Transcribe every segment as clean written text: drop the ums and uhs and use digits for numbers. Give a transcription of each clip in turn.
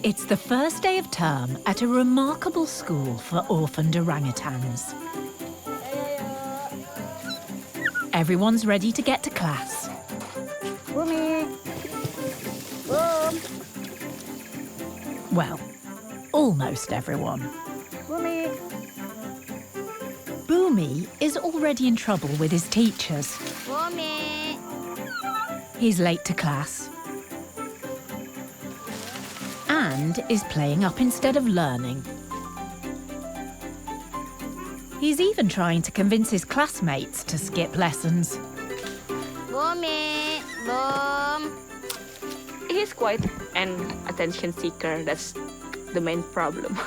It's the first day of term at a remarkable school for orphaned orangutans. Everyone's ready to get to class. Bumi. Boom. Well, almost everyone. Bumi. Bumi is already in trouble with his teachers. Bumi. He's late to class and is playing up instead of learning. He's even trying to convince his classmates to skip lessons. Bumi. Boom. He's quite an attention seeker. That's the main problem.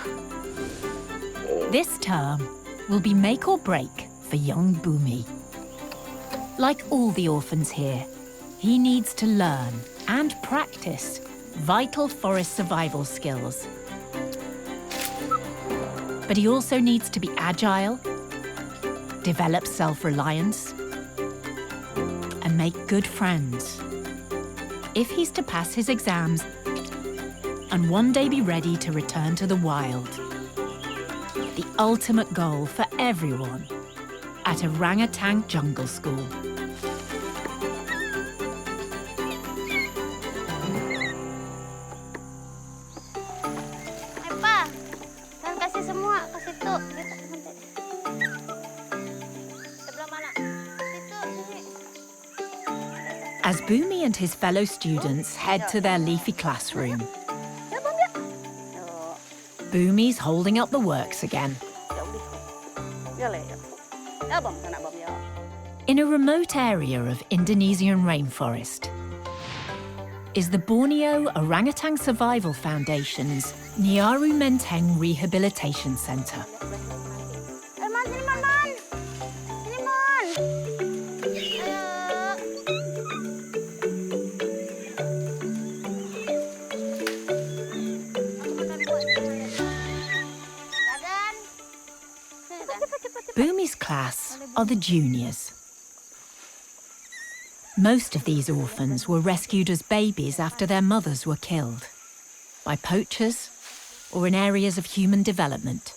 This term will be make or break for young Bumi. Like all the orphans here, he needs to learn and practice vital forest survival skills. But he also needs to be agile, develop self-reliance, and make good friends if he's to pass his exams and one day be ready to return to the wild. The ultimate goal for everyone at Orangutan Jungle School. Pa, dan kasih semua, kasih tuh. Sebelah mana? Situ, sini. As Bumi and his fellow students head to their leafy classroom, Ya, Bom, ya. Bumi's holding up the works again. Ya, Le, ya. Ya, Bom, sana, Bom, ya. In a remote area of Indonesian rainforest is the Borneo Orangutan Survival Foundation's Nyaru Menteng Rehabilitation Centre. Man, sini, Man, Man. Sini, Man. Ayo. Dadan. Sini, Dan. Bumi's class are the juniors. Most of these orphans were rescued as babies after their mothers were killed by poachers or in areas of human development.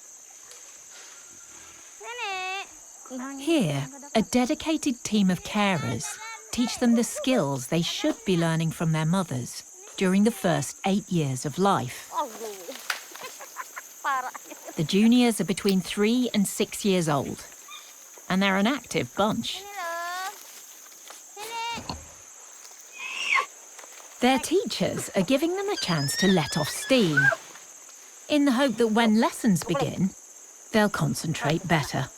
Sini. Here, a dedicated team of carers teach them the skills they should be learning from their mothers during the first 8 years of life. Aduh. Parah. The juniors are between 3 and 6 years old, and they're an active bunch. Sini loh. Sini. Their teachers are giving them a chance to let off steam, in the hope that when lessons begin, they'll concentrate better.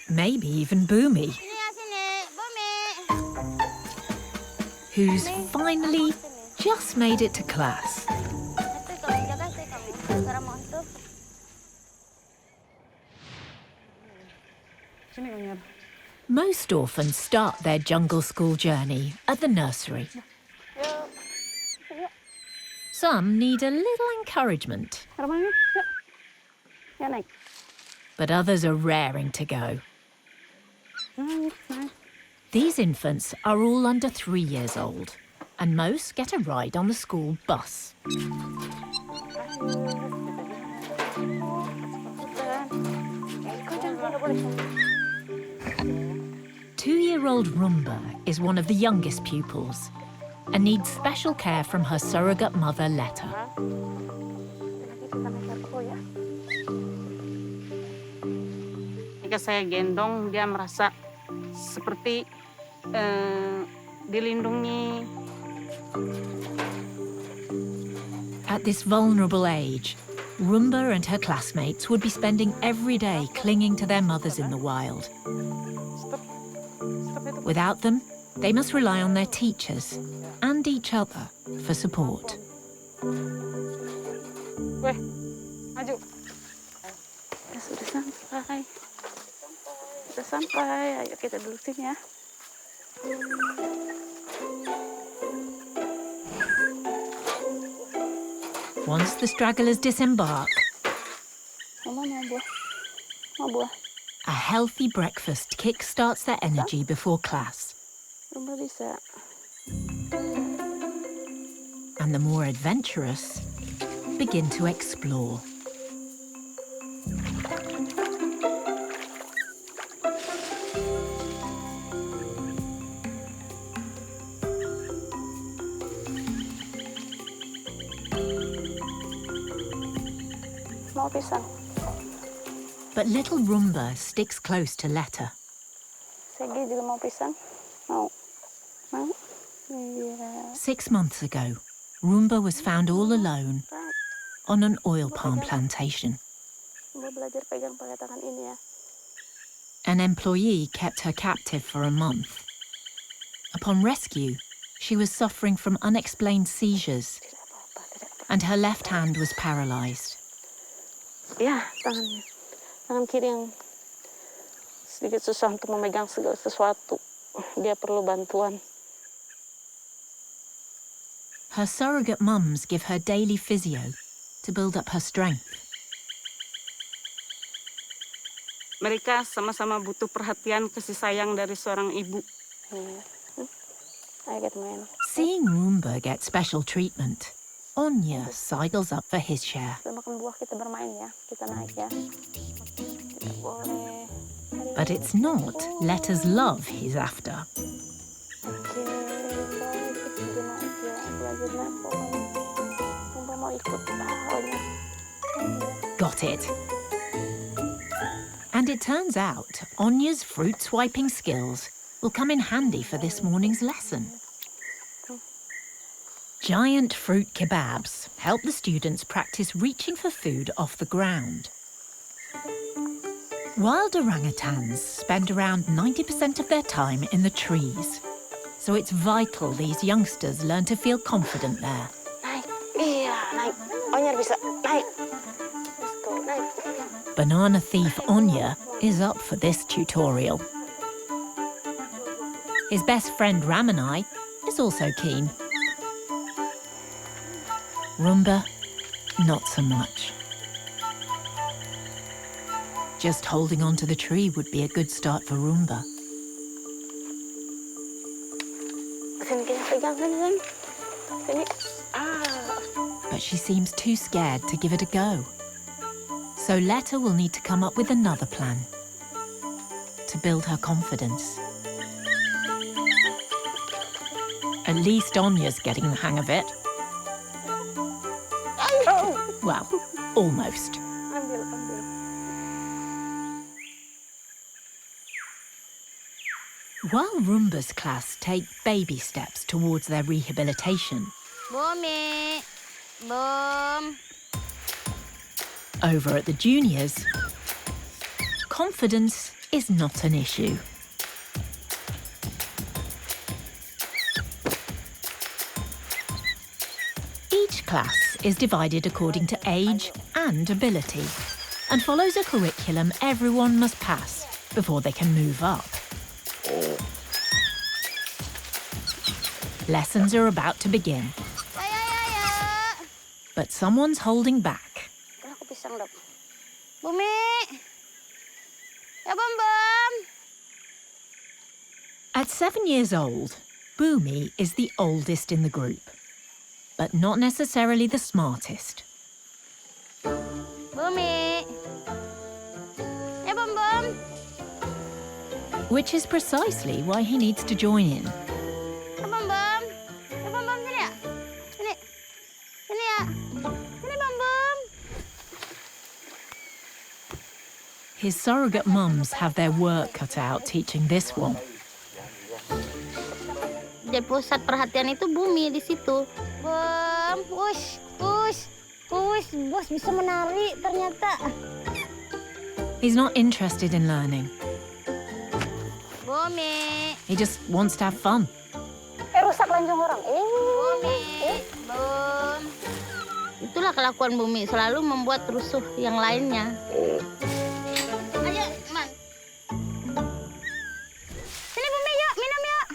Maybe even Bumi, Sini ya, sini. Bumi. who's finally just made it to class. Itu kamu jaga, itu kamu. Sekarang mau itu. Sini kamu ya. Most orphans start their jungle school journey at the nursery. Yuk. Yuk. Some need a little encouragement, Terbangnya. Yuk. Ya, naik. but others are raring to go. Naik, naik. These infants are all under 3 years old, and most get a ride on the school bus. Two-year-old Rumba is one of the youngest pupils and needs special care from her surrogate mother, Letta. Jika saya gendong, dia merasa seperti dilindungi. At this vulnerable age, Rumba and her classmates would be spending every day clinging to their mothers in the wild. Without them, they must rely on their teachers and each other for support. Weh, maju. Ya, sudah sampai. Sudah sampai. Ayo kita duduk sini ya. Once the stragglers disembark, Mama mau buah. Mau buah. A healthy breakfast kickstarts their energy before class. Rumba bisa. And the more adventurous begin to explore. Mau pisang. But little Rumba sticks close to Letta. Segi juga mau pisang. Mau. Mau. Iya. 6 months ago, Rumba was found all alone on an oil palm plantation. Mau belajar pegang pakai tangan ini ya. An employee kept her captive for a month. Upon rescue, she was suffering from unexplained seizures, and her left hand was paralyzed. Ya, tangannya. Tangan kiri yang sedikit susah untuk memegang segala sesuatu. Dia perlu bantuan. Her surrogate mums give her daily physio to build up her strength. Mereka sama-sama butuh perhatian kasih sayang dari seorang ibu. Ayo kita main. Seeing Rumba get special treatment, Onya sidles up for his share. Kita makan buah, kita bermain ya. Kita naik ya. Kita boleh. But it's not Letta's love he's after. Oke, baik. Kita naik ya. Belajar naik pokoknya. Rumba mau ikut. Onya. Got it. And it turns out Onya's fruit swiping skills will come in handy for this morning's lesson. Giant fruit kebabs help the students practice reaching for food off the ground. Wild orangutans spend around 90% of their time in the trees, so it's vital these youngsters learn to feel confident there. Naik. Iya, naik. Onya bisa. Naik. Let's go, naik. Banana thief Onya is up for this tutorial. His best friend Ramanai is also keen. Rumba, not so much. Just holding on to the tree would be a good start for Rumba. Sini kita pegang, sini. Sini. But she seems too scared to give it a go. So Letta will need to come up with another plan to build her confidence. At least Onya's getting the hang of it. Well, almost. Ambil. While Rumba's class take baby steps towards their rehabilitation, Bumi. Bum. over at the juniors, confidence is not an issue. Each class is divided according to age and ability and follows a curriculum everyone must pass before they can move up. Lessons are about to begin, but someone's holding back. Aku pisang dong. Bumi. Ya, Bum. At 7 years old, Bumi is the oldest in the group, but not necessarily the smartest. Bumi. Ya, Bum. Which is precisely why he needs to join in. Ya, Bum. Ya, Bum, sini ya. Sini. Sini ya. Sini, Bum. His surrogate mums have their work cut out teaching this one. Jadi pusat perhatian itu Bumi di situ. Bum, push. Bos bisa menari ternyata. He's not interested in learning. Bumi. He just wants to have fun. Rusak lanjung orang. Bumi. Bum. Itulah kelakuan Bumi, selalu membuat rusuh yang lainnya. Ayo, Man. Sini Bumi, yuk, minum yuk.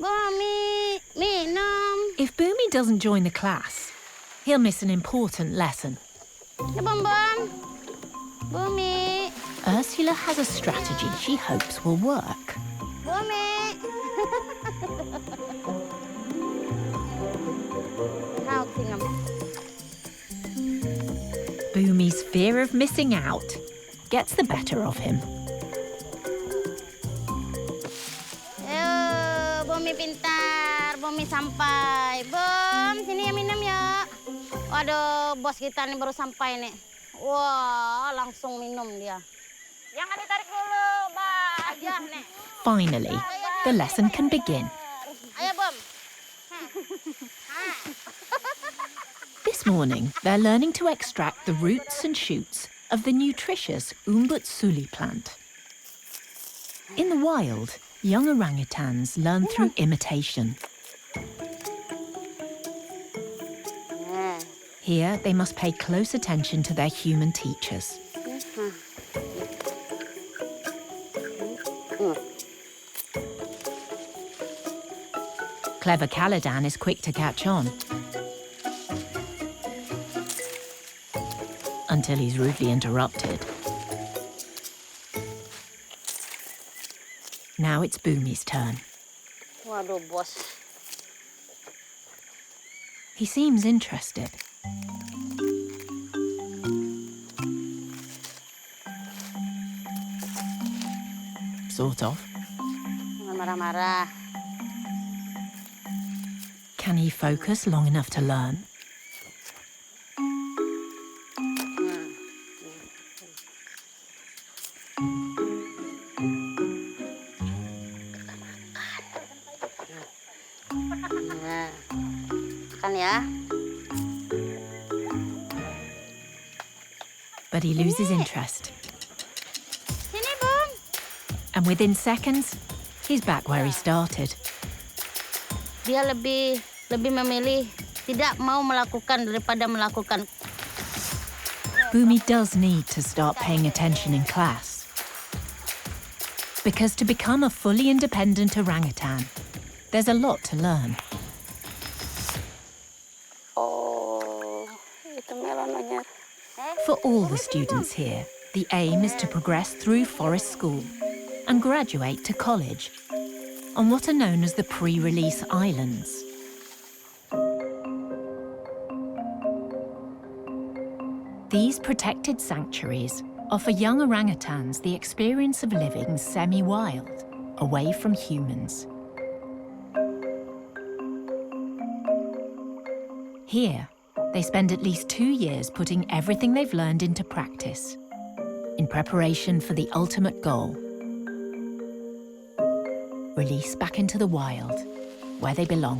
Bumi, minum. If Bumi doesn't join the class, he'll miss an important lesson. Ya, Bum. Bumi. Sheila has a strategy she hopes will work. Bumi. How can Bumi's fear of missing out gets the better of him. Ayo, Bumi pintar. Bumi sampai. Bum, sini ya minum ya. Waduh, bos kita nih baru sampai nih. Wah, langsung minum dia. Jangan ditarik dulu, Mbak. Aja nih. Finally, the lesson can begin. Ayo, Bum. This morning, they're learning to extract the roots and shoots of the nutritious umbutsuli plant. In the wild, young orangutans learn through imitation. Here, they must pay close attention to their human teachers. Clever Caladan is quick to catch on. Until he's rudely interrupted. Now it's Bumi's turn. Waduh, bos. He seems interested. Sort of. Jangan marah-marah. Can he focus long enough to learn? Makan ya. But he loses interest. Sini, Bum. And within seconds, he's back where he started. Dia lebih memilih tidak mau melakukan daripada melakukan. Bumi does need to start paying attention in class. Because to become a fully independent orangutan, there's a lot to learn. Oh, itu melonnya. For all the students here, the aim is to progress through forest school and graduate to college on what are known as the pre-release islands. These protected sanctuaries offer young orangutans the experience of living semi-wild, away from humans. Here, they spend at least 2 years putting everything they've learned into practice, in preparation for the ultimate goal: release back into the wild, where they belong.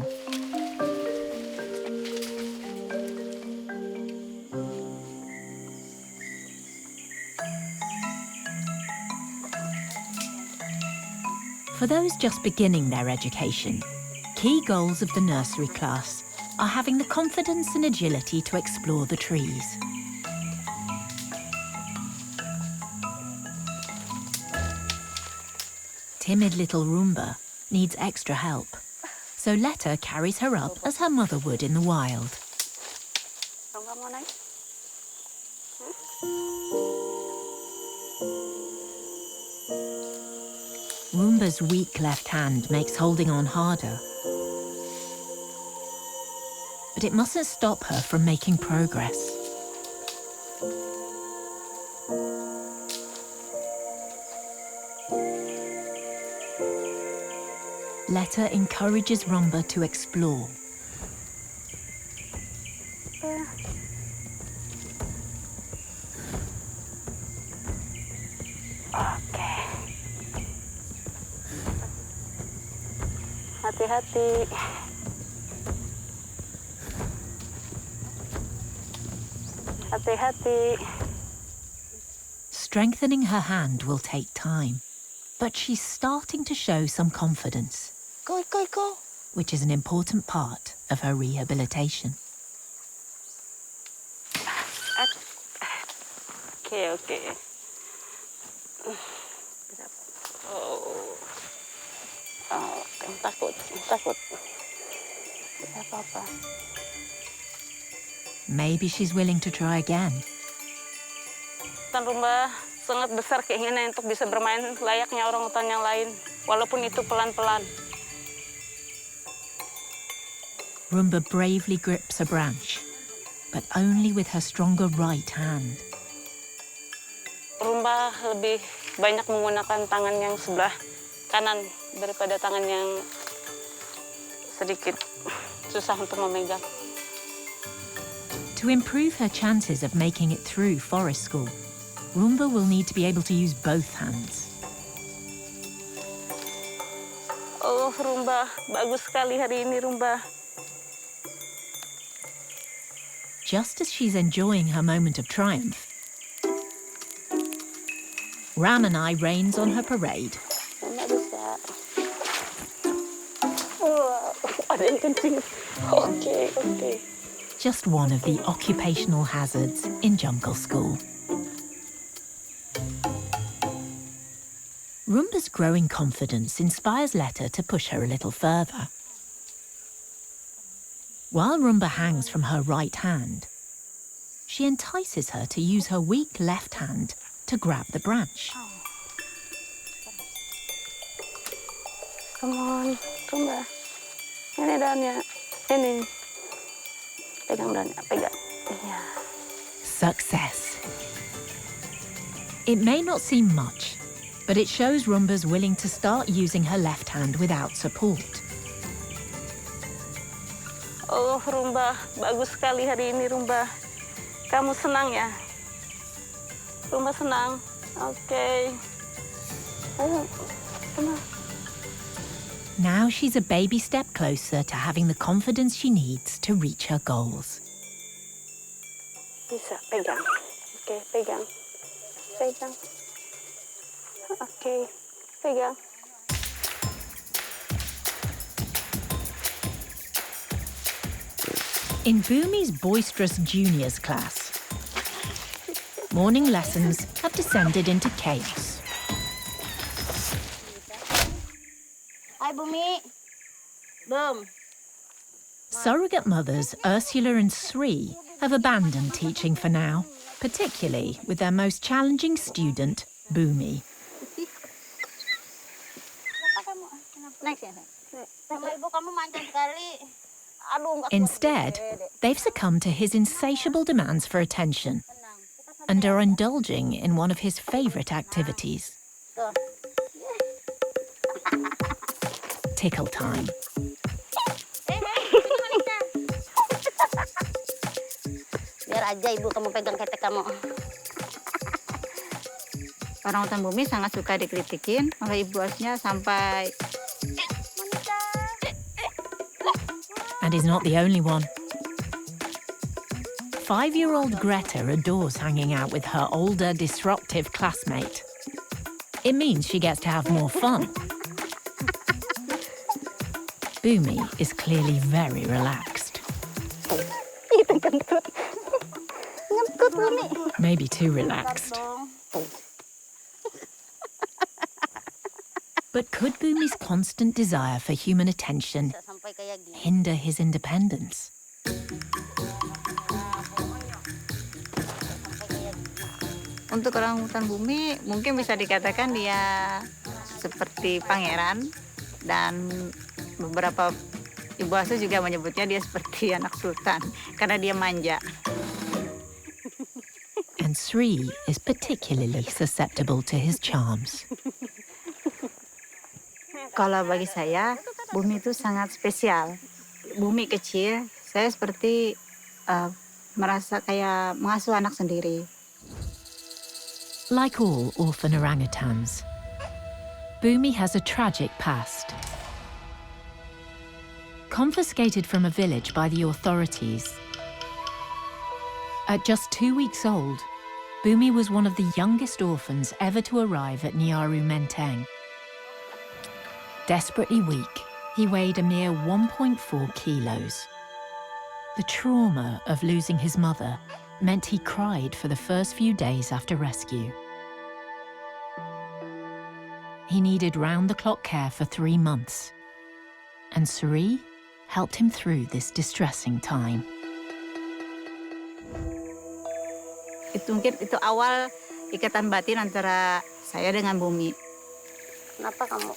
For those just beginning their education, key goals of the nursery class are having the confidence and agility to explore the trees. Timid little Rumba needs extra help, so Letta carries her up as her mother would in the wild. Rumba mau naik? Rumba's weak left hand makes holding on harder. But it mustn't stop her from making progress. Letta encourages Rumba to explore. Oke. Hati-hati. Hati-hati. Strengthening her hand will take time, but she's starting to show some confidence, Go. which is an important part of her rehabilitation. Oke. Oh, takut. Tidak apa-apa. Maybe she's willing to try again. Tan Rumba, sangat besar keinginan untuk bisa bermain layaknya orangutan yang lain, walaupun itu pelan-pelan. Rumba bravely grips a branch, but only with her stronger right hand. Rumba lebih banyak menggunakan tangan yang sebelah kanan daripada tangan yang sedikit susah untuk memegang. To improve her chances of making it through forest school, Rumba will need to be able to use both hands. Oh, Rumba, bagus sekali hari ini, Rumba. Just as she's enjoying her moment of triumph, Ramanai rains on her parade. Nggak bisa. Wah, ada yang kencing. Oke. Just one of the occupational hazards in jungle school. Rumba's growing confidence inspires Letta to push her a little further. While Rumba hangs from her right hand, she entices her to use her weak left hand to grab the branch. Come on, Rumba. Ini daunnya. Ini. Pegang daunnya, pegang. Yeah. Success. It may not seem much, but it shows Rumba's willing to start using her left hand without support. Oh, Rumba, bagus sekali hari ini, Rumba. Kamu senang ya? Rumba senang? Oke. Ayo, come on. Now she's a baby step closer to having the confidence she needs to reach her goals. Bisa, pegang. Oke, pegang. Pegang. Oke, pegang. In Bumi's boisterous juniors class, morning lessons have descended into chaos. Hi, Bumi. Bum. Surrogate mothers Ursula and Sri have abandoned teaching for now, particularly with their most challenging student, Bumi. Next ya. Sama ibu kamu manja sekali. Aduh, enggak. Instead, they've succumbed to his insatiable demands for attention and are indulging in one of his favorite activities. Tuh. Tickle time. Biar aja ibu kamu pegang ketek kamu. Orangutan Bumi sangat suka dikritikin oleh ibu asnya sampai. And is not the only one. 5-year-old Greta adores hanging out with her older, disruptive classmate. It means she gets to have more fun. Bumi is clearly very relaxed. Ngentut Bumi. Maybe too relaxed. But could Bumi's constant desire for human attention Sampai kayak gini. hinder his independence? Untuk orangutan Bumi mungkin bisa dikatakan dia seperti pangeran, dan beberapa ibu asuh juga menyebutnya dia seperti anak sultan karena dia manja. And Sri is particularly susceptible to his charms. Kalau bagi saya, Bumi itu sangat spesial. Bumi kecil, saya seperti merasa kayak mengasuh anak sendiri. Like all orphan orangutans, Bumi has a tragic past. Confiscated from a village by the authorities, at just 2 weeks old, Bumi was one of the youngest orphans ever to arrive at Nyaru Menteng. Desperately weak, he weighed a mere 1.4 kilos. The trauma of losing his mother meant he cried for the first few days after rescue. He needed round-the-clock care for 3 months, and Suri helped him through this distressing time. Itu mungkin itu awal ikatan batin antara saya dengan Bumi. Kenapa kamu?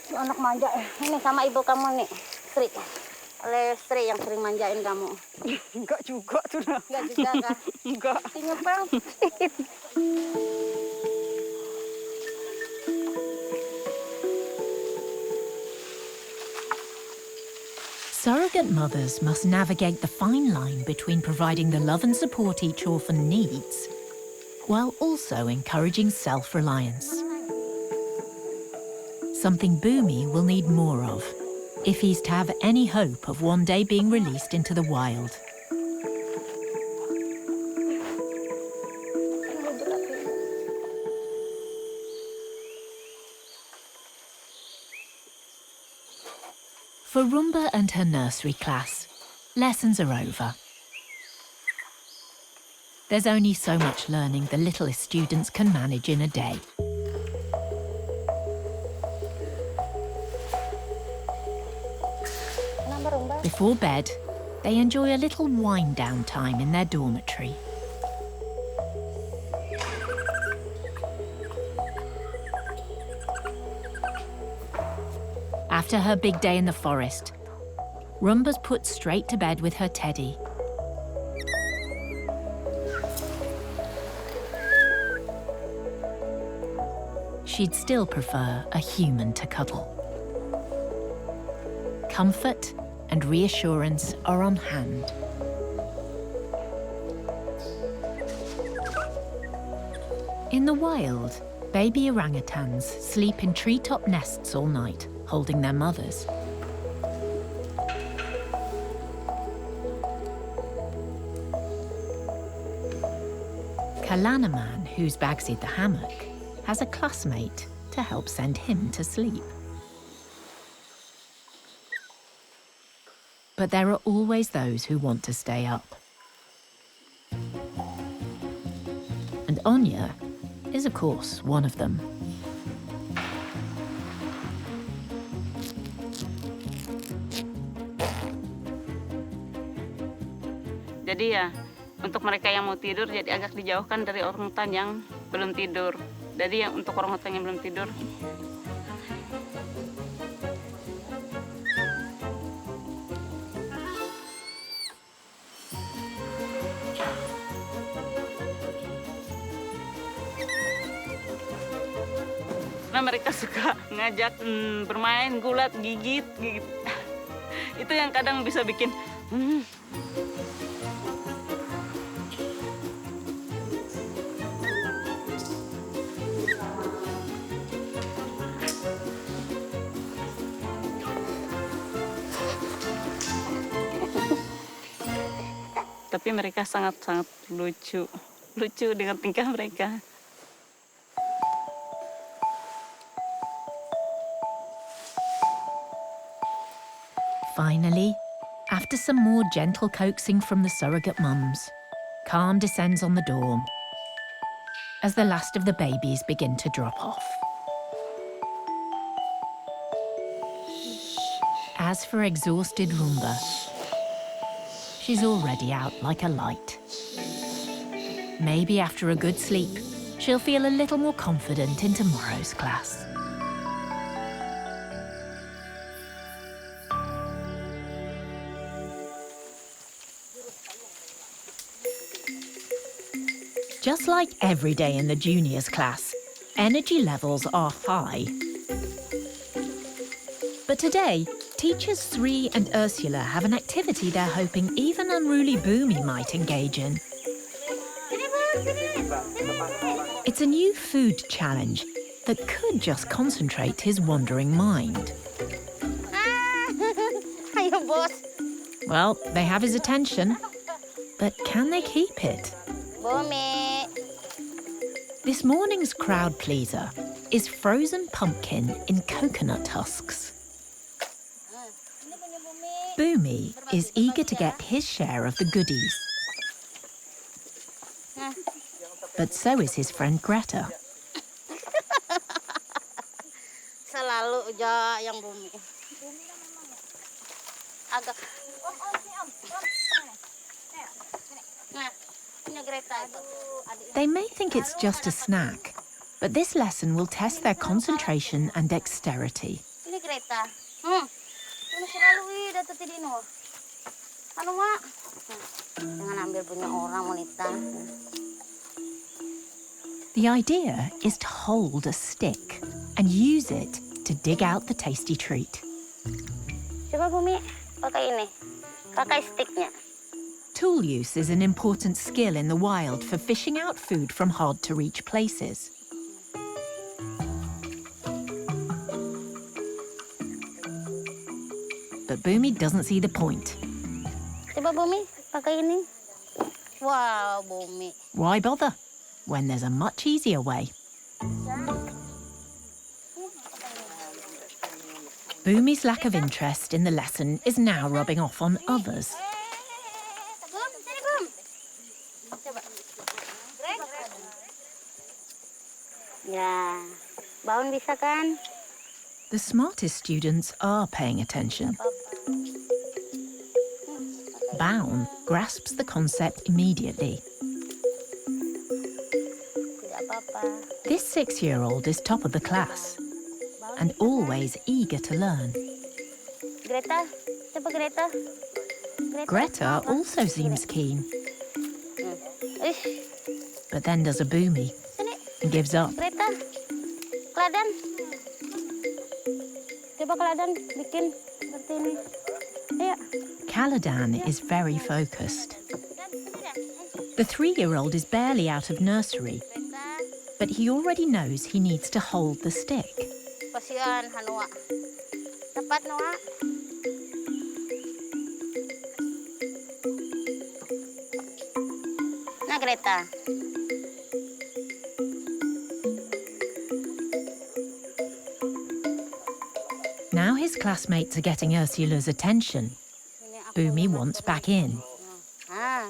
Si anak manja ya. Ini sama ibu kamu nih, Sri. Oleh Sri yang sering manjain kamu. Enggak juga tuh. Enggak juga kan? Enggak. Nyepel. Surrogate mothers must navigate the fine line between providing the love and support each orphan needs, while also encouraging self-reliance. Something Bumi will need more of, if he's to have any hope of one day being released into the wild. For Rumba and her nursery class, lessons are over. There's only so much learning the littlest students can manage in a day. Before bed, they enjoy a little wind-down time in their dormitory. After her big day in the forest, Rumba's put straight to bed with her teddy. She'd still prefer a human to cuddle. Comfort and reassurance are on hand. In the wild, baby orangutans sleep in treetop nests all night, holding their mothers. Kalanaman, who's Bagsied the hammock, has a classmate to help send him to sleep. But there are always those who want to stay up. And Anya is, of course, one of them. Jadi ya, untuk mereka yang mau tidur jadi agak dijauhkan dari orangutan yang belum tidur. Jadi yang untuk orangutan yang belum tidur, nah mereka suka ngajak bermain, gulat, gigit. Itu yang kadang bisa bikin tapi mereka sangat-sangat lucu dengan tingkah mereka. Finally, after some more gentle coaxing from the surrogate mums, calm descends on the dorm as the last of the babies begin to drop off. As for exhausted Rumba, she's already out like a light. Maybe after a good sleep, she'll feel a little more confident in tomorrow's class. Just like every day in the juniors class, energy levels are high. But today, teachers Sri and Ursula have an activity they're hoping even unruly Bumi might engage in. It's a new food challenge that could just concentrate his wandering mind. Ayo, bos. Well, they have his attention, but can they keep it? Bumi. This morning's crowd pleaser is frozen pumpkin in coconut husks. Bumi is eager to get his share of the goodies. But so is his friend Greta. Selalu aja yang Bumi. Agak. Nah, They may think it's just a snack, but this lesson will test their concentration and dexterity. Ini Greta. Ini selalu datang di sini. Anu mak, jangan ambil punya orang wanita. The idea is to hold a stick and use it to dig out the tasty treat. Coba Bumi, pakai ini, pakai sticknya. Tool use is an important skill in the wild for fishing out food from hard-to-reach places. But Bumi doesn't see the point. Coba Bumi, pakai ini. Wow, Bumi. Why bother when there's a much easier way? Bumi's lack of interest in the lesson is now rubbing off on others. Bum, sini Bum. Coba. Ya, Baun bisa kan? The smartest students are paying attention. Baun grasps the concept immediately. Tidak apa-apa. This 6-year-old is top of the class and always eager to learn. Greta, coba Greta. Greta also seems keen, but then does a Bumi Sini, and gives up. Greta. Keladan. Coba Keladan bikin seperti ini. Ayo. Kaladan is very focused. The 3-year-old is barely out of nursery, but he already knows he needs to hold the stick. Kasihan Hanua. Tepat Noah. Nah Greta. Now his classmates are getting Ursula's attention. Bumi wants back in. Ah,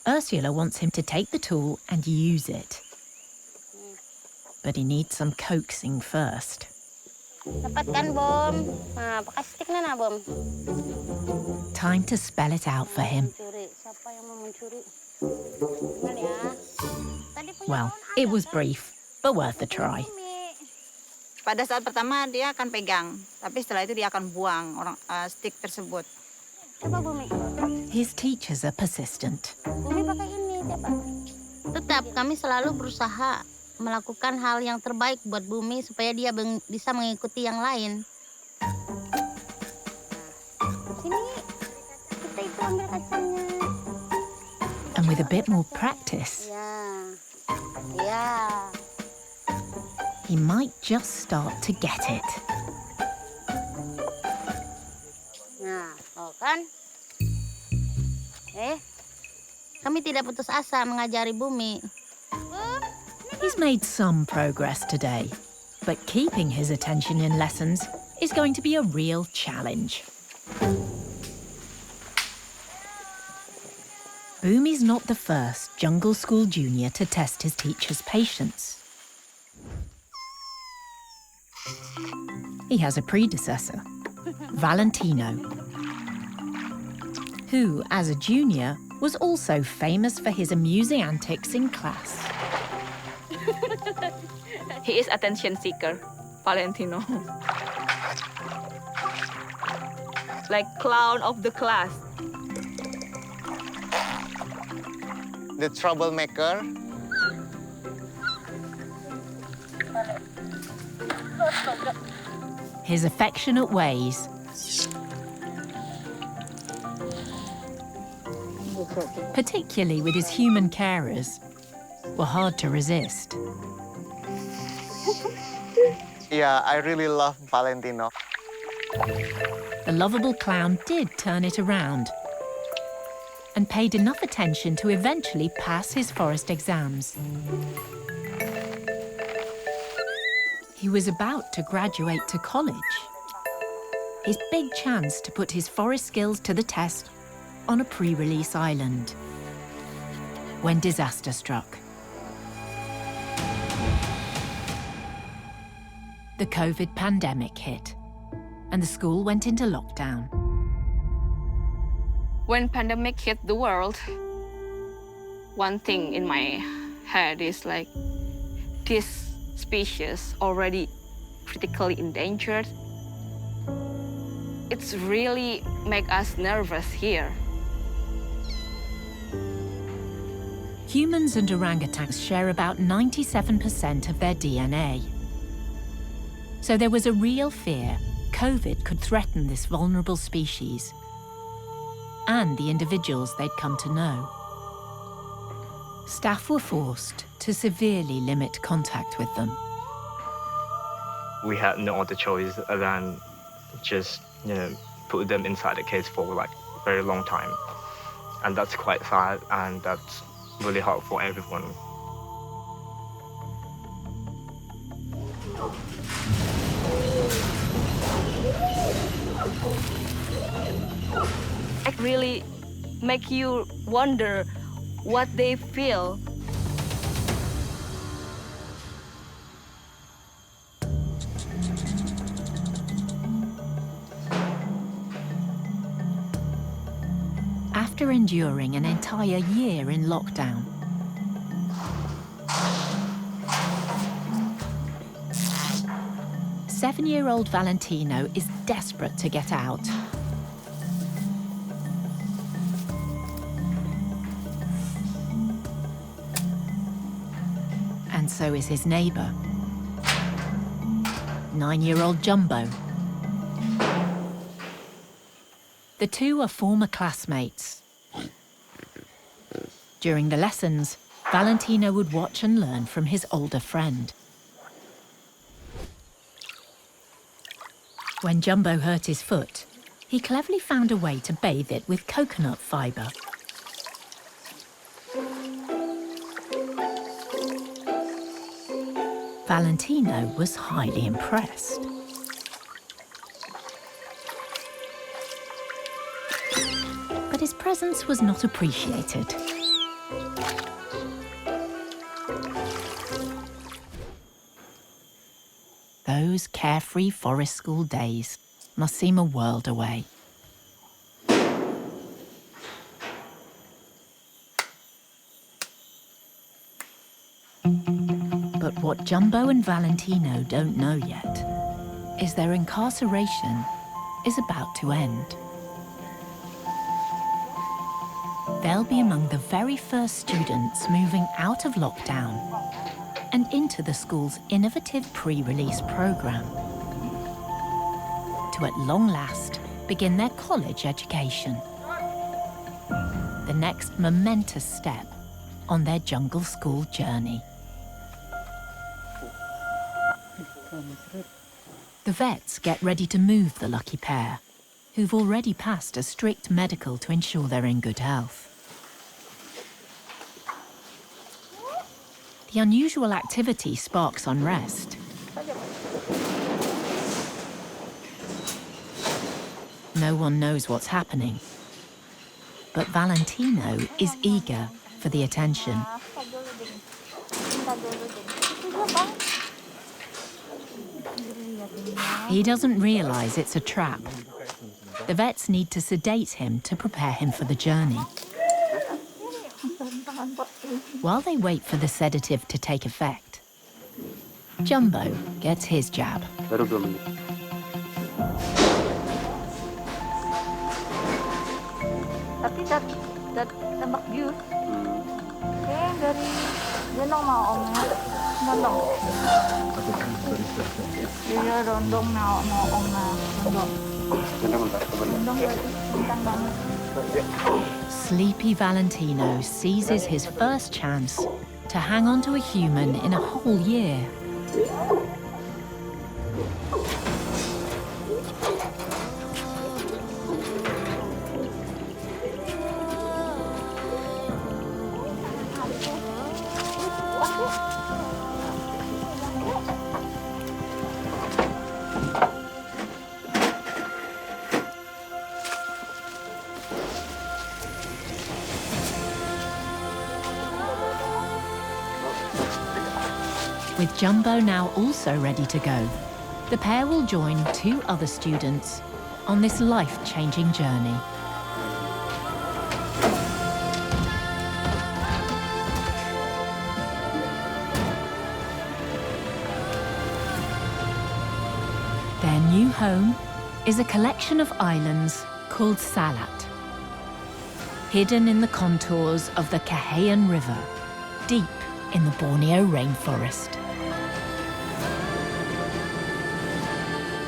Ursula wants him to take the tool and use it. But he needs some coaxing first. tepat kan Bom? Nah, pakai sticknya nah Bom. Time to spell it out for him. Mencuri. Siapa yang mau mencuri? Gimana ya? Tadi punya Well, Baun it ada, was kan? brief, but worth a try. Bumi. Pada saat pertama dia akan pegang, tapi setelah itu dia akan buang stick tersebut. Coba Bumi. His teachers are persistent. Bumi pakai ini, coba. Tetap kami selalu berusaha melakukan hal yang terbaik buat Bumi supaya dia bisa mengikuti yang lain. Sini, kita itu ambil kacangnya. And with a bit more practice, Ya, he might just start to get it. nah, oh kan? Kami tidak putus asa mengajari Bumi. He's made some progress today, but keeping his attention in lessons is going to be a real challenge. Bumi's not the first jungle school junior to test his teacher's patience. He has a predecessor, Valentino, who, as a junior, was also famous for his amusing antics in class. He is attention seeker, Valentino. Like clown of the class. The troublemaker. His affectionate ways particularly with his human carers, were hard to resist. Yeah, I really love Valentino. The lovable clown did turn it around and paid enough attention to eventually pass his forest exams. He was about to graduate to college. His big chance to put his forest skills to the test on a pre-release island. When disaster struck. The COVID pandemic hit, and the school went into lockdown. When pandemic hit the world, one thing in my head is like, this species already critically endangered. It's really make us nervous here. Humans and orangutans share about 97% of their DNA. So there was a real fear COVID could threaten this vulnerable species and the individuals they'd come to know. Staff were forced to severely limit contact with them. We had no other choice than just, put them inside the cage for like a very long time. And that's quite sad, and that's really hard for everyone. It really make you wonder what they feel. After enduring an entire year in lockdown, seven-year-old Valentino is desperate to get out. And so is his neighbour, 9-year-old Jumbo. The two are former classmates. During the lessons, Valentino would watch and learn from his older friend. When Jumbo hurt his foot, he cleverly found a way to bathe it with coconut fibre. Valentino was highly impressed. But his presence was not appreciated. Those carefree forest school days must seem a world away. But what Jumbo and Valentino don't know yet is their incarceration is about to end. They'll be among the very first students moving out of lockdown and into the school's innovative pre-release program to, at long last, begin their college education. The next momentous step on their jungle school journey. The vets get ready to move the lucky pair, who've already passed a strict medical to ensure they're in good health. The unusual activity sparks unrest. No one knows what's happening, but Valentino is eager for the attention. He doesn't realize it's a trap. The vets need to sedate him to prepare him for the journey. While they wait for the sedative to take effect, Jumbo gets his jab. Tapi dat tembak bius. Kayaknya dari gendong maongnya. Gendong. Iya rondong maongnya. Rondong. Rondong berarti bintang banget. Sleepy Valentino seizes his first chance to hang on to a human in a whole year. With Jumbo now also ready to go, the pair will join two other students on this life-changing journey. Their new home is a collection of islands called Salat, hidden in the contours of the Kahayan River, deep in the Borneo rainforest.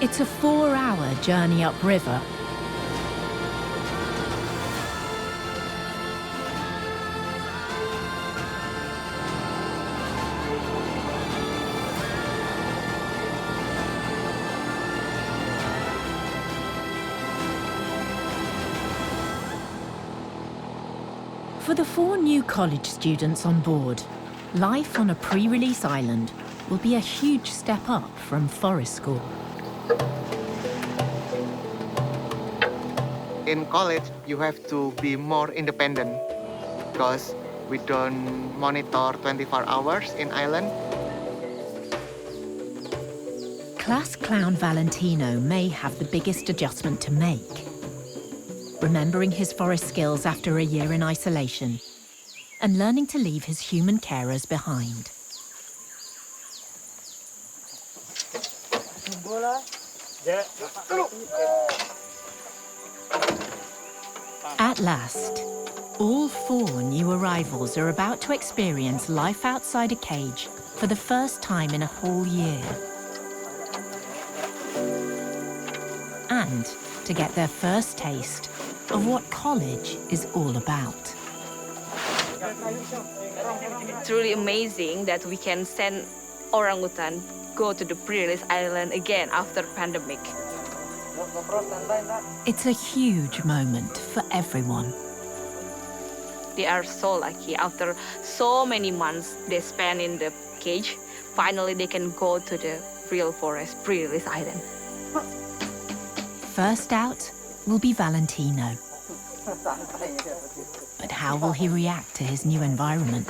It's a 4-hour journey upriver. For the 4 new college students on board, life on a pre-release island will be a huge step up from forest school. In college, you have to be more independent because we don't monitor 24 hours in island. Class clown Valentino may have the biggest adjustment to make. Remembering his forest skills after a year in isolation and learning to leave his human carers behind. At last, all 4 new arrivals are about to experience life outside a cage for the first time in a whole year. And to get their first taste of what college is all about. It's really amazing that we can send orangutan go to the pre-release island again after pandemic. It's a huge moment for everyone. They are so lucky. After so many months they spend in the cage, finally they can go to the real forest pre-release island. First out will be Valentino. But how will he react to his new environment?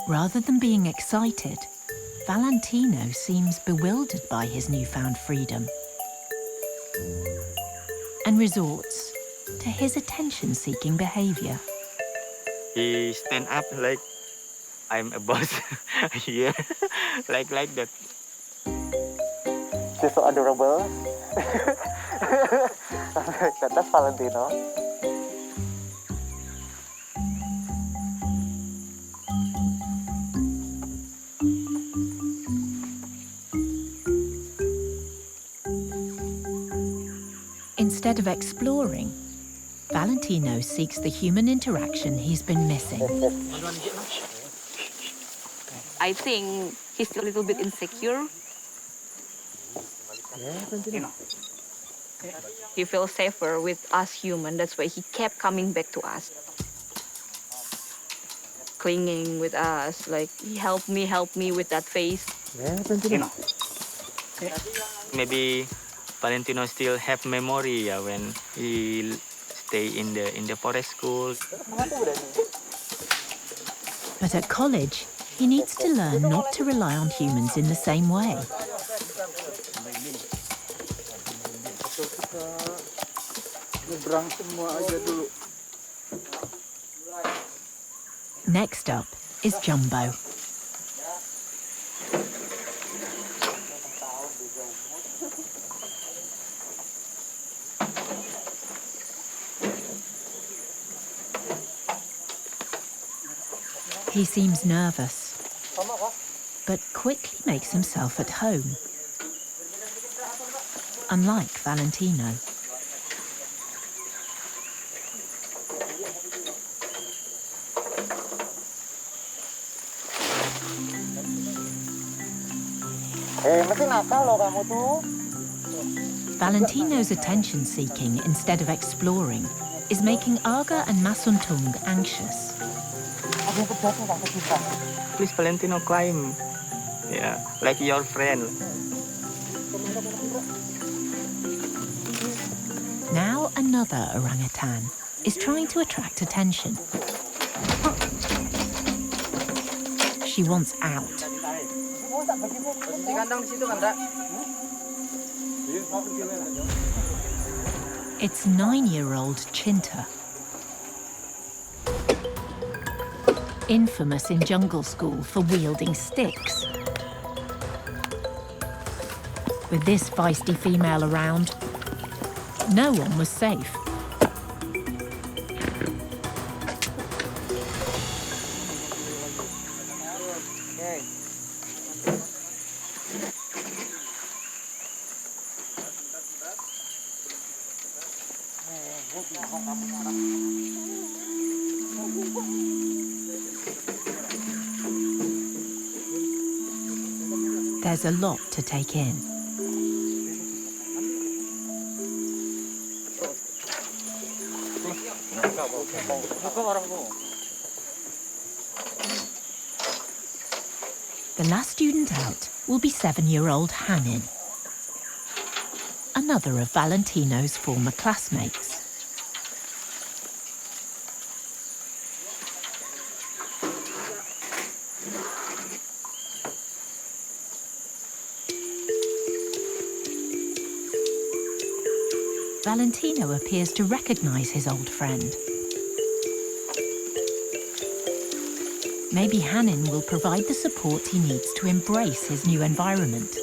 Rather than being excited, Valentino seems bewildered by his newfound freedom and resorts to his attention-seeking behavior. He stand up like I'm a boss here, like that. She's so adorable. That's Valentino. Instead of exploring, Valentino seeks the human interaction he's been missing. I think he's a little bit insecure. He feels safer with us human, that's why he kept coming back to us. Clinging with us, like, help me with that face. Maybe Valentino still have memory when he stay in the forest school. But at college, he needs to learn not to rely on humans in the same way. Next up is Jumbo. He seems nervous, but quickly makes himself at home. Unlike Valentino. Masih nakal loh kamu tuh. Valentino's attention-seeking instead of exploring is making Aga and Masuntung anxious. Please, Valentino, climb. Yeah, like your friend. Now another orangutan is trying to attract attention. She wants out. It's 9-year-old Chinta. Infamous in jungle school for wielding sticks. With this feisty female around, no one was safe. There's a lot to take in. The last student out will be 7-year-old Hanin, another of Valentino's former classmates. Valentino appears to recognize his old friend. Maybe Hanin will provide the support he needs to embrace his new environment.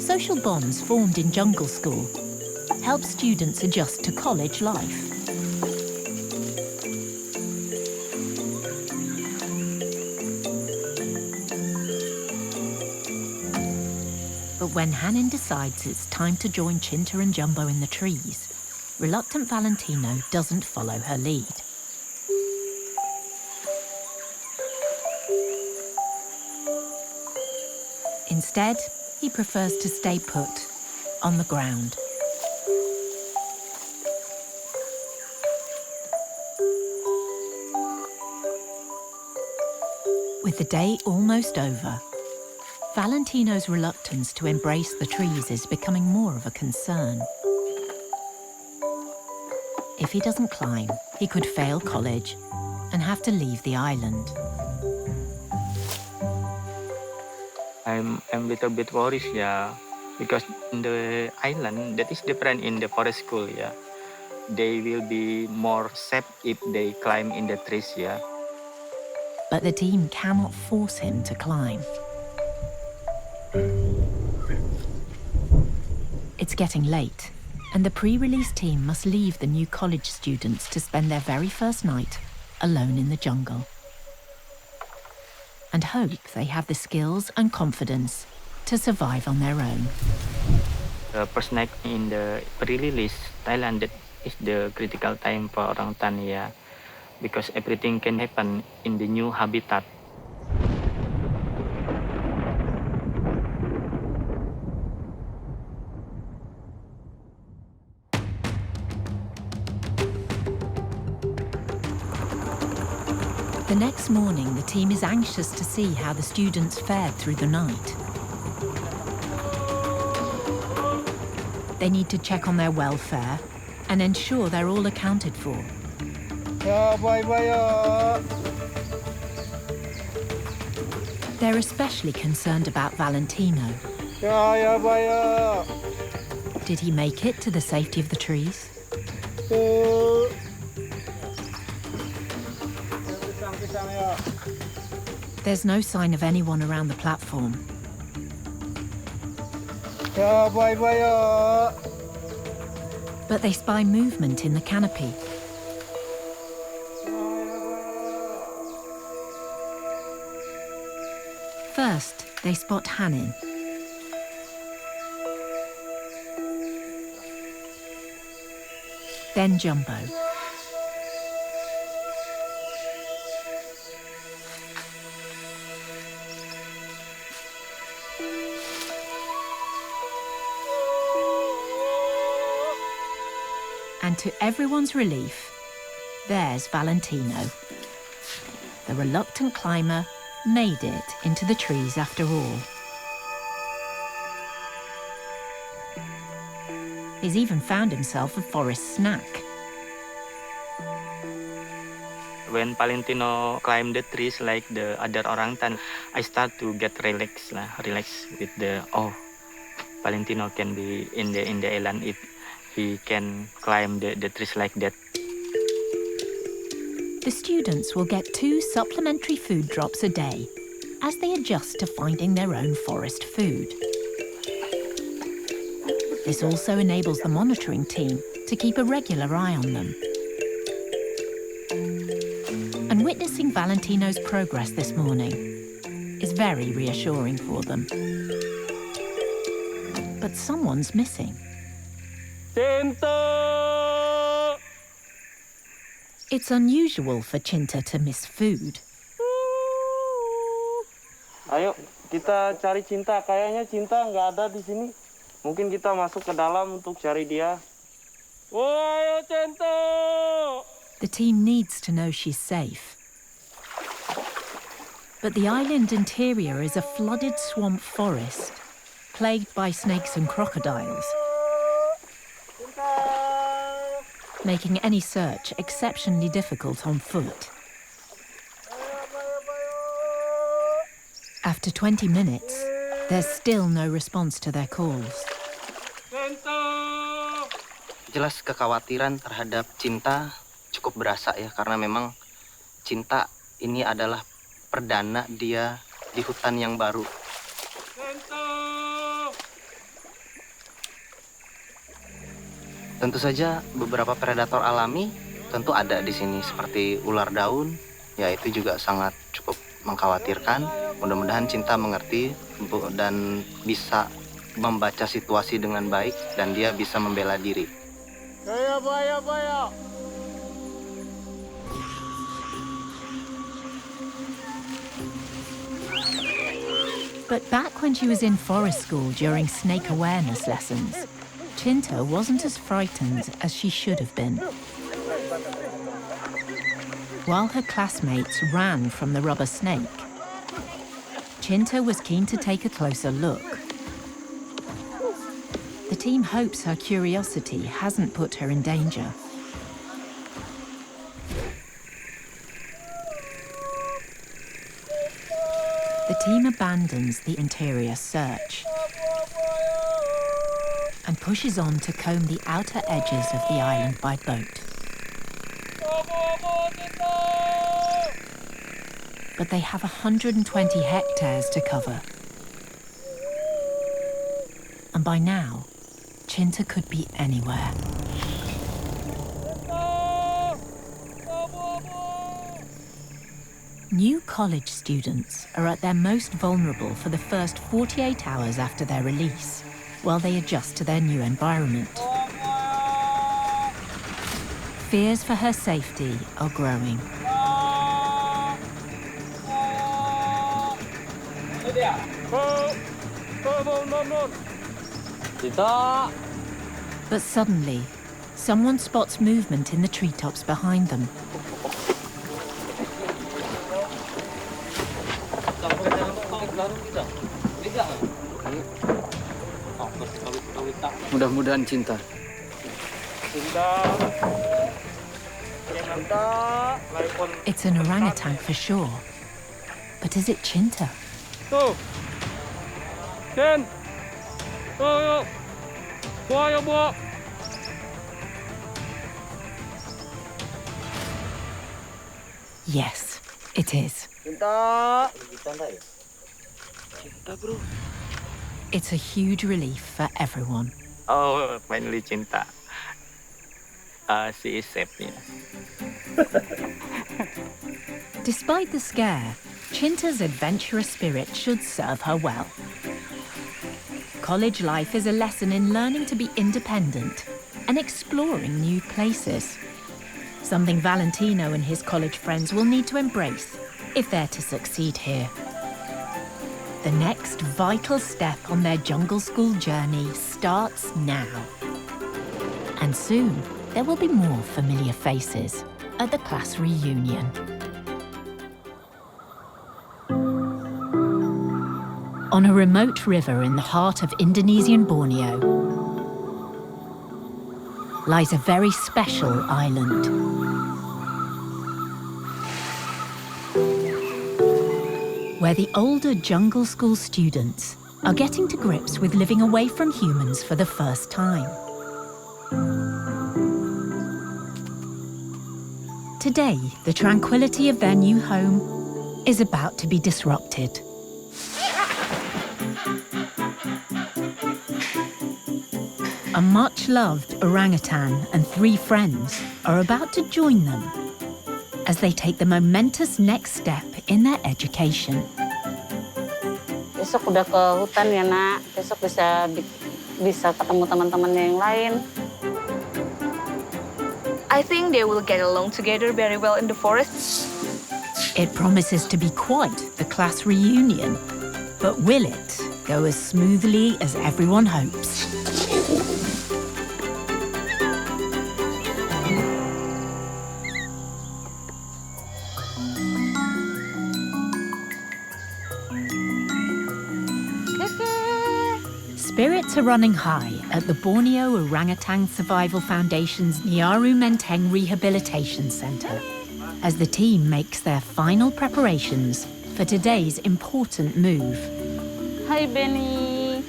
Social bonds formed in jungle school help students adjust to college life. But when Hanin decides it's time to join Chinta and Jumbo in the trees, reluctant Valentino doesn't follow her lead. Instead, he prefers to stay put, on the ground. With the day almost over, Valentino's reluctance to embrace the trees is becoming more of a concern. If he doesn't climb, he could fail college and have to leave the island. I'm a little bit worried, yeah, because in the island, that is different in the forest school, yeah. They will be more safe if they climb in the trees, yeah. But the team cannot force him to climb. It's getting late, and the pre-release team must leave the new college students to spend their very first night alone in the jungle, and hope they have the skills and confidence to survive on their own. The first night in the pre-release Thailand, that is the critical time for orangutan, yeah, because everything can happen in the new habitat. The next morning, the team is anxious to see how the students fared through the night. They need to check on their welfare and ensure they're all accounted for. They're especially concerned about Valentino. Did he make it to the safety of the trees? There's no sign of anyone around the platform. But they spy movement in the canopy. First, they spot Hanin. Then Jumbo. And to everyone's relief, there's Valentino. The reluctant climber made it into the trees after all. He's even found himself a forest snack. When Valentino climbed the trees like the other orangutan, I start to get relaxed with Valentino can be in the island if he can climb the trees like that. The students will get 2 supplementary food drops a day as they adjust to finding their own forest food. This also enables the monitoring team to keep a regular eye on them. And witnessing Valentino's progress this morning is very reassuring for them. But someone's missing. Cinta! It's unusual for Cinta to miss food. Ayo, kita cari Cinta. Kayaknya Cinta nggak ada di sini. Mungkin kita masuk ke dalam untuk cari dia. Ayo, Cinta! The team needs to know she's safe. But the island interior is a flooded swamp forest, plagued by snakes and crocodiles, making any search exceptionally difficult on foot. After 20 minutes, there's still no response to their calls. Jelas kekhawatiran terhadap Cinta cukup berasa ya, karena memang Cinta ini adalah perdana dia di hutan yang baru. Tentu saja beberapa predator alami tentu ada di sini seperti ular daun, ya itu juga sangat cukup mengkhawatirkan. Mudah-mudahan Cinta mengerti dan bisa membaca situasi dengan baik dan dia bisa membela diri. Bahaya. But back when she was in forest school during snake awareness lessons, Cinta wasn't as frightened as she should have been. While her classmates ran from the rubber snake, Cinta was keen to take a closer look. The team hopes her curiosity hasn't put her in danger. The team abandons the interior search and pushes on to comb the outer edges of the island by boat. But they have 120 hectares to cover. And by now, Cinta could be anywhere. New college students are at their most vulnerable for the first 48 hours after their release, while they adjust to their new environment. Fears for her safety are growing. But suddenly, someone spots movement in the treetops behind them. Mudah-mudahan Cinta. It's an orangutan for sure. But is it Cinta? Tuh. Cin. Tuh, yuk. Ayo, Bu. Yes, it is. Cinta. Cinta, bro. It's a huge relief for everyone. Oh, finally Cinta. She is safe. Yeah. Despite the scare, Cinta's adventurous spirit should serve her well. College life is a lesson in learning to be independent and exploring new places. Something Valentino and his college friends will need to embrace if they're to succeed here. The next vital step on their jungle school journey starts now. And soon, there will be more familiar faces at the class reunion. On a remote river in the heart of Indonesian Borneo, lies a very special island. Where the older jungle school students are getting to grips with living away from humans for the first time. Today, the tranquility of their new home is about to be disrupted. A much-loved orangutan and 3 friends are about to join them as they take the momentous next step in their education. Besok udah ke hutan ya, Nak. Besok bisa ketemu teman-temannya yang lain. I think they will get along together very well in the forest. It promises to be quite the class reunion, but will it go as smoothly as everyone hopes? Spirits are running high at the Borneo Orangutan Survival Foundation's Nyaru Menteng Rehabilitation Centre as the team makes their final preparations for today's important move. Hi, Beni.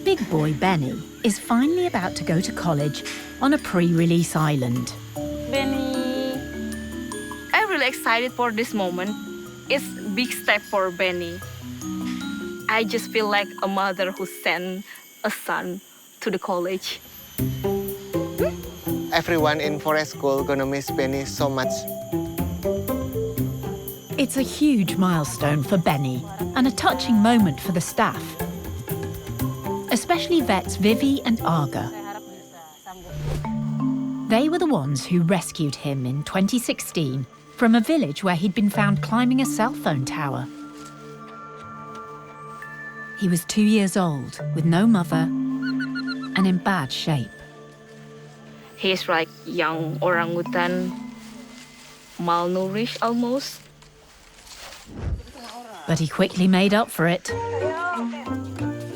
Big Boy Beni is finally about to go to college on a pre-release island. Beni. I'm really excited for this moment. It's a big step for Beni. I just feel like a mother who sent a son to the college. Everyone in forest school gonna miss Beni so much. It's a huge milestone for Beni and a touching moment for the staff, especially vets Vivi and Arga. They were the ones who rescued him in 2016 from a village where he'd been found climbing a cell phone tower. He was 2 years old, with no mother, and in bad shape. He's like young orangutan, malnourished almost. But he quickly made up for it,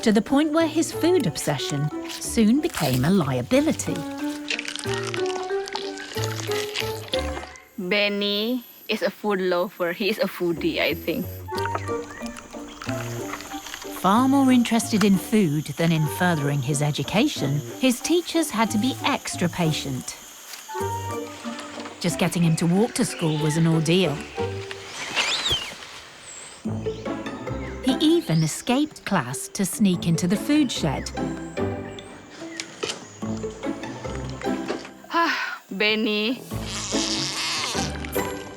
to the point where his food obsession soon became a liability. Beni is a food lover. He is a foodie, I think. Far more interested in food than in furthering his education, his teachers had to be extra patient. Just getting him to walk to school was an ordeal. He even escaped class to sneak into the food shed. Beni.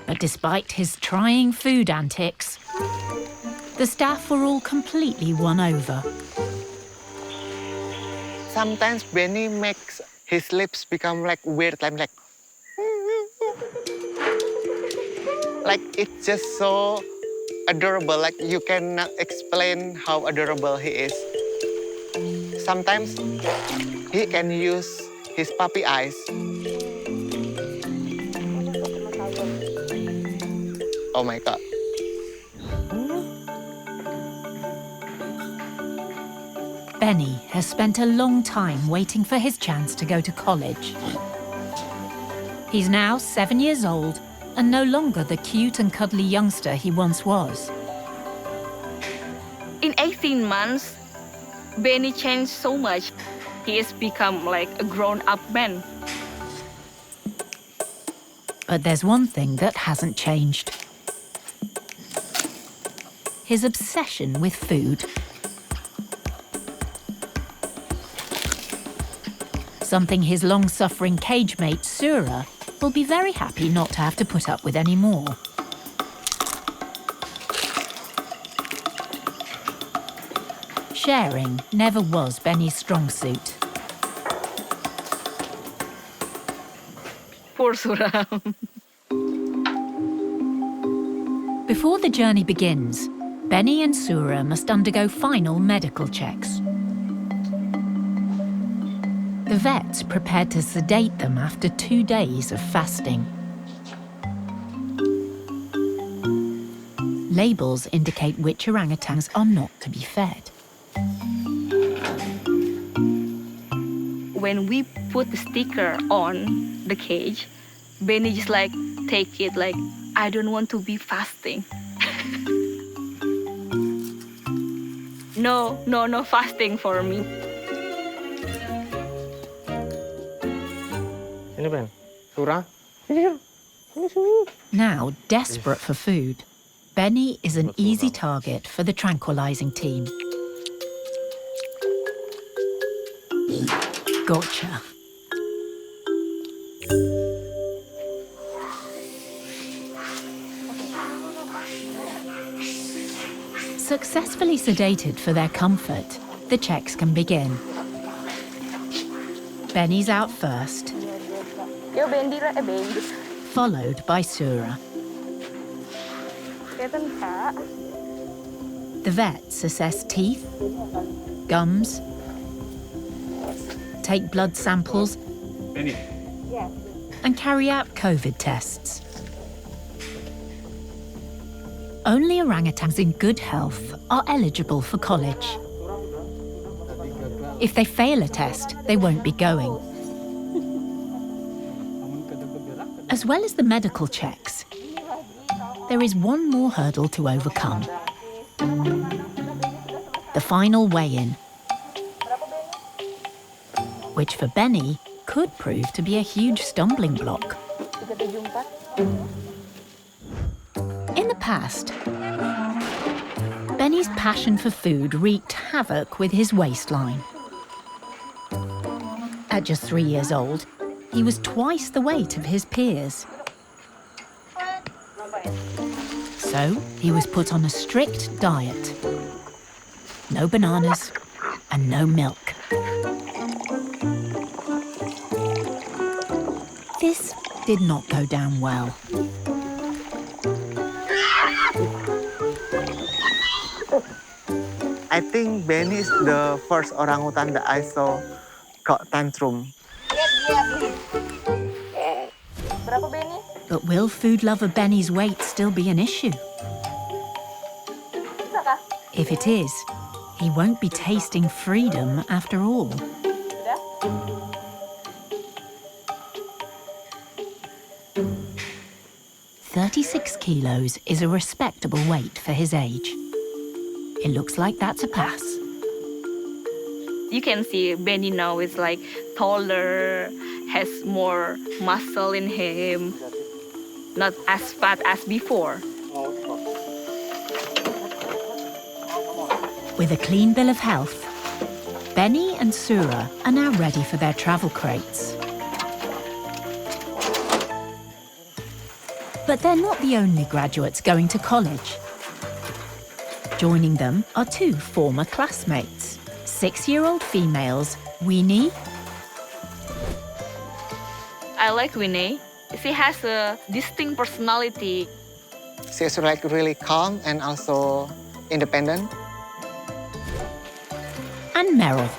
But despite his trying food antics, the staff were all completely won over. Sometimes Beni makes his lips become like weird, like it's just so adorable. Like you cannot explain how adorable he is. Sometimes he can use his puppy eyes. Oh my God. Beni has spent a long time waiting for his chance to go to college. He's now 7 years old and no longer the cute and cuddly youngster he once was. In 18 months, Beni changed so much. He has become like a grown-up man. But there's one thing that hasn't changed. His obsession with food. Something his long-suffering cage mate, Sura, will be very happy not to have to put up with anymore. Sharing never was Beni's strong suit. Poor Sura. Before the journey begins, Beni and Sura must undergo final medical checks. The vet's prepared to sedate them after 2 days of fasting. Labels indicate which orangutans are not to be fed. when we put the sticker on the cage, Beni just like take it like, I don't want to be fasting. No fasting for me. Ini Ben, Sura. Now desperate for food, Beni is an easy target for the tranquilizing team. Gotcha. Successfully sedated for their comfort, the checks can begin. Beni's out first, followed by Sura. The vets assess teeth, gums, take blood samples, and carry out COVID tests. Only orangutans in good health are eligible for college. If they fail a test, they won't be going. As well as the medical checks, there is one more hurdle to overcome. The final weigh-in, which for Beni could prove to be a huge stumbling block. In the past, Beni's passion for food wreaked havoc with his waistline. At just 3 years old, he was twice the weight of his peers. So he was put on a strict diet. No bananas and no milk. This did not go down well. I think Beni is the first orangutan that I saw got tantrum. But will food lover Beni's weight still be an issue? If it is, he won't be tasting freedom after all. "36 kilos is a respectable weight for his age. It looks like that's a pass." You can see Beni now is like taller, has more muscle in him, not as fat as before. With a clean bill of health, Beni and Sura are now ready for their travel crates. But they're not the only graduates going to college. Joining them are two former classmates, 6-year-old females, Winnie. I like Winnie. She has a distinct personality. She's like really calm and also independent. And Meryl.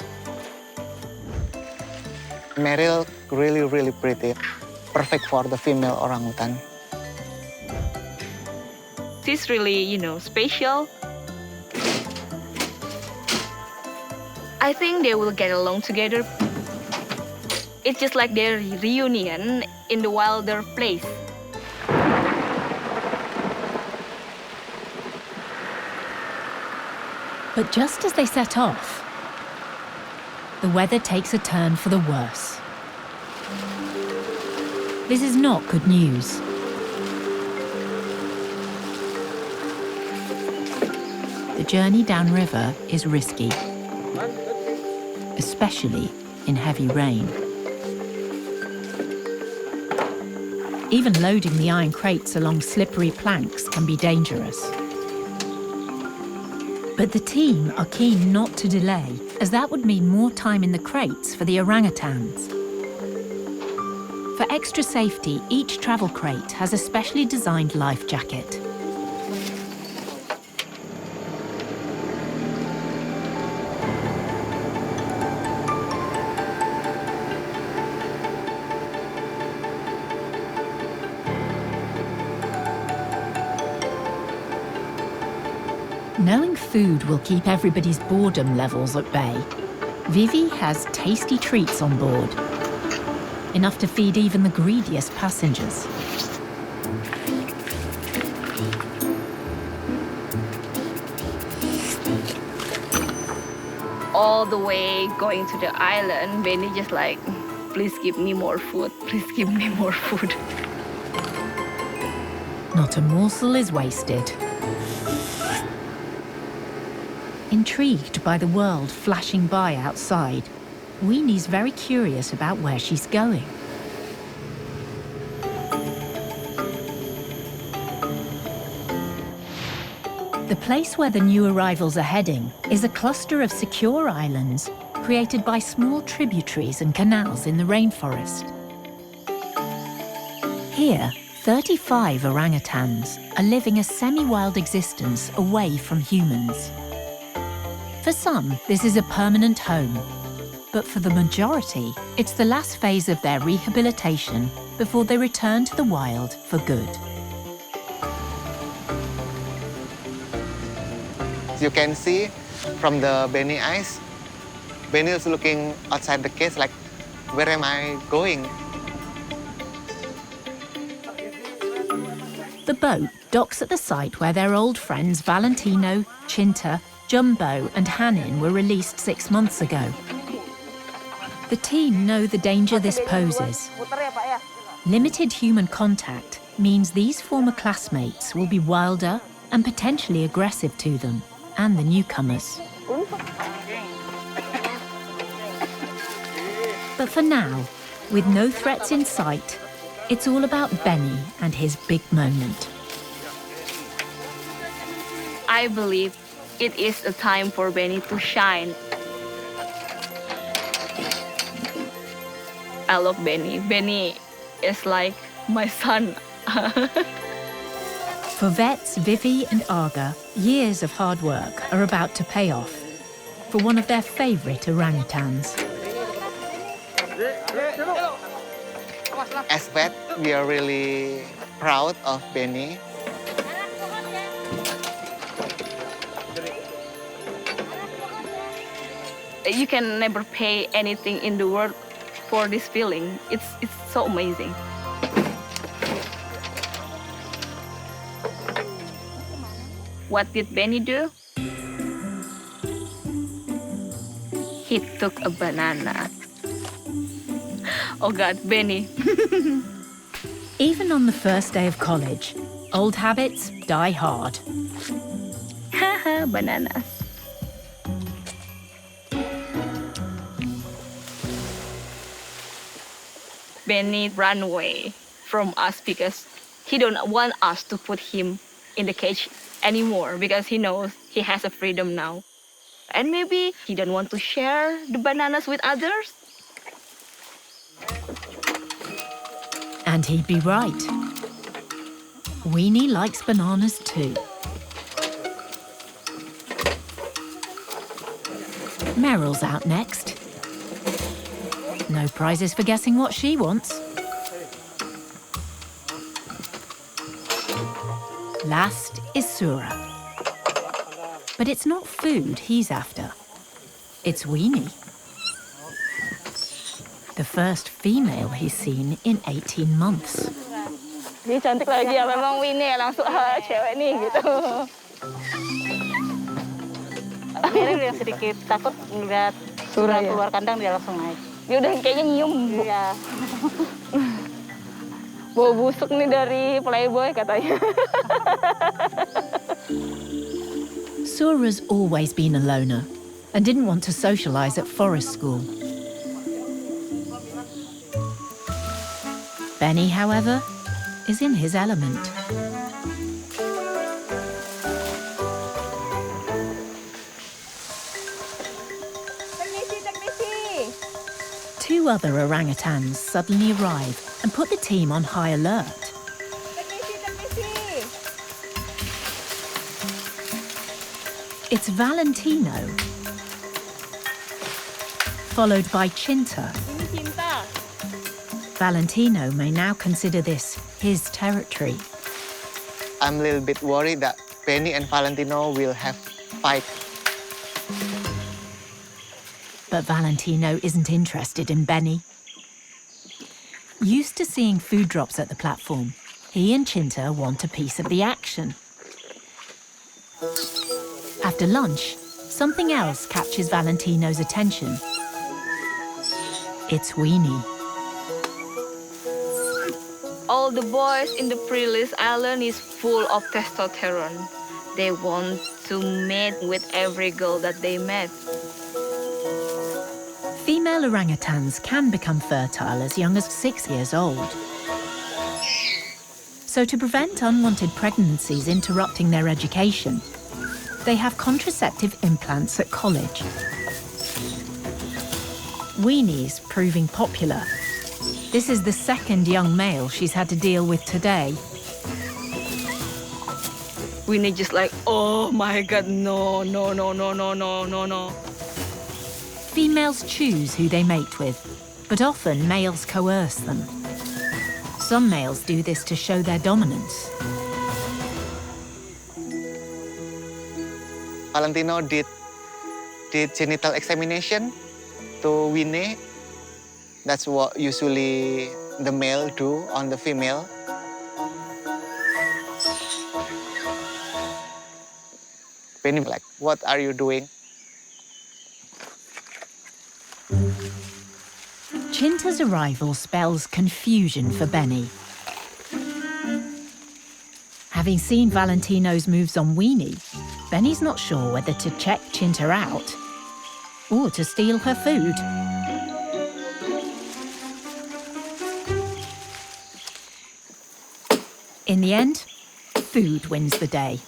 Meryl really pretty. Perfect for the female orangutan. She's really, special. I think they will get along together. It's just like their reunion in the wilder place. But just as they set off, the weather takes a turn for the worse. This is not good news. The journey downriver is risky, especially in heavy rain. Even loading the iron crates along slippery planks can be dangerous. But the team are keen not to delay, as that would mean more time in the crates for the orangutans. For extra safety, each travel crate has a specially designed life jacket. Knowing food will keep everybody's boredom levels at bay, Vivi has tasty treats on board, enough to feed even the greediest passengers. All the way going to the island, Beni just like, please give me more food, please give me more food. Not a morsel is wasted. Intrigued by the world flashing by outside, Weenie's very curious about where she's going. The place where the new arrivals are heading is a cluster of secure islands created by small tributaries and canals in the rainforest. Here, 35 orangutans are living a semi-wild existence away from humans. For some, this is a permanent home, but for the majority, it's the last phase of their rehabilitation before they return to the wild for good. You can see from the Beni eyes, Beni is looking outside the cage like, where am I going? The boat docks at the site where their old friends Valentino, Chinta, Jumbo and Hanin were released 6 months ago. The team know the danger this poses. Limited human contact means these former classmates will be wilder and potentially aggressive to them and the newcomers. But for now, with no threats in sight, it's all about Beni and his big moment. I believe it is a time for Beni to shine. I love Beni. Beni is like my son. For vets Vivi and Aga, years of hard work are about to pay off for one of their favourite orangutans. As vet, we are really proud of Beni. You can never pay anything in the world for this feeling. It's so amazing. What did Beni do? He took a banana. Oh God, Beni. Even on the first day of college, old habits die hard. Haha, bananas. Beni ran away from us because he don't want us to put him in the cage anymore because he knows he has a freedom now. And maybe he don't want to share the bananas with others. And he'd be right. Weenie likes bananas too. Meryl's out next. No prizes for guessing what she wants. Last is Sura. But it's not food he's after. It's Weenie. The first female he's seen in 18 months. Dia cantik lagi ya, memang Weenie langsung cewek nih gitu. Meryl yang sedikit takut ngeliat Sura keluar kandang, dia langsung naik. Dia udah kayaknya nyium. Iya. Bau busuk nih dari Playboy katanya. Sura's always been a loner and didn't want to socialise at forest school. Beni, however, is in his element. Two other orangutans suddenly arrive and put the team on high alert. It's Valentino, followed by Chinta. Valentino may now consider this his territory. I'm a little bit worried that Beni and Valentino will have fight. But Valentino isn't interested in Beni. Used to seeing food drops at the platform, he and Cinta want a piece of the action. After lunch, something else catches Valentino's attention. It's Weenie. All the boys in the pre-release island is full of testosterone. They want to mate with every girl that they met. Female orangutans can become fertile as young as 6 years old. So to prevent unwanted pregnancies interrupting their education, they have contraceptive implants at college. Weenie's proving popular. This is the second young male she's had to deal with today. Weenie just like, oh my God, no, no, no, no, no, no, no, no. Females choose who they mate with, but often males coerce them. Some males do this to show their dominance. Valentino did genital examination to Weenie. That's what usually the male do on the female. Beni like, what are you doing? Cinta's arrival spells confusion for Beni. Having seen Valentino's moves on Weenie, Beni's not sure whether to check Cinta out or to steal her food. In the end, food wins the day.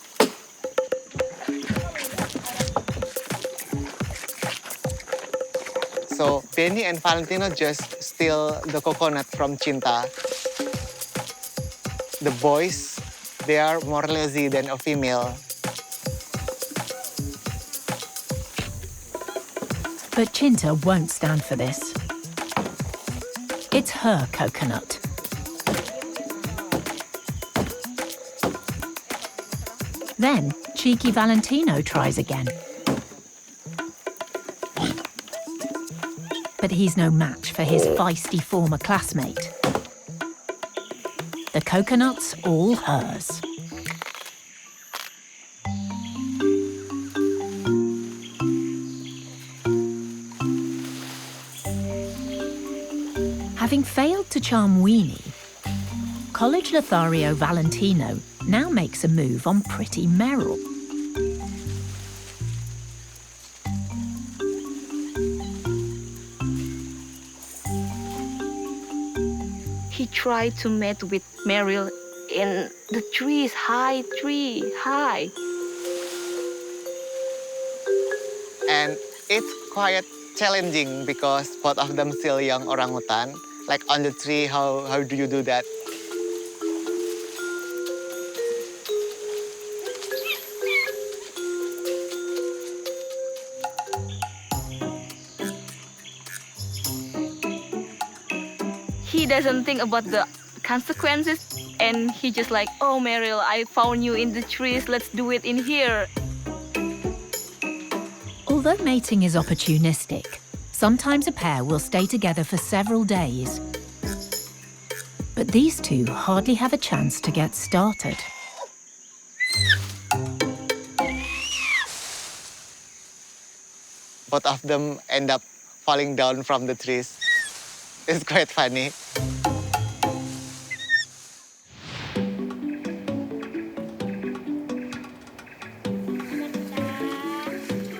So Beni and Valentino just steal the coconut from Cinta. The boys, they are more lazy than a female. But Cinta won't stand for this. It's her coconut. Then, cheeky Valentino tries again. But he's no match for his feisty former classmate. The coconut's all hers. Having failed to charm Weenie, college Lothario Valentino now makes a move on pretty Meryl. He tried to mate with Meryl in the trees, high tree, high. And it's quite challenging because both of them still young orangutan. Like on the tree, how do you do that? He doesn't think about the consequences, and he just like, oh Meryl, I found you in the trees, let's do it in here. Although mating is opportunistic, sometimes a pair will stay together for several days. But these two hardly have a chance to get started. Both of them end up falling down from the trees. It's quite funny.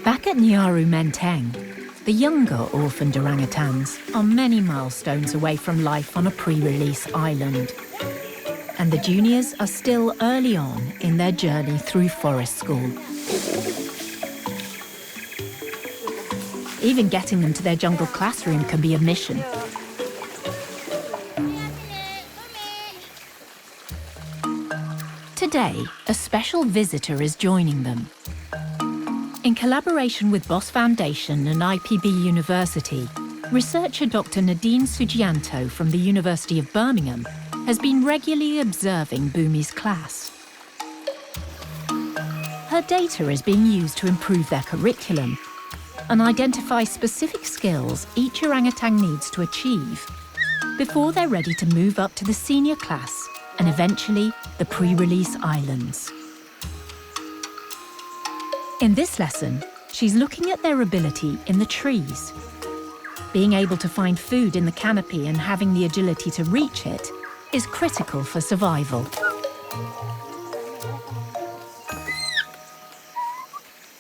Back at Nyaru Menteng, the younger orphaned orangutans are many milestones away from life on a pre-release island. And the juniors are still early on in their journey through forest school. Even getting them to their jungle classroom can be a mission. Today, a special visitor is joining them. In collaboration with Boss Foundation and IPB University, researcher Dr. Nadine Sugianto from the University of Birmingham has been regularly observing Bumi's class. Her data is being used to improve their curriculum, and identify specific skills each orangutan needs to achieve before they're ready to move up to the senior class and eventually the pre-release islands. In this lesson, she's looking at their ability in the trees. Being able to find food in the canopy and having the agility to reach it is critical for survival.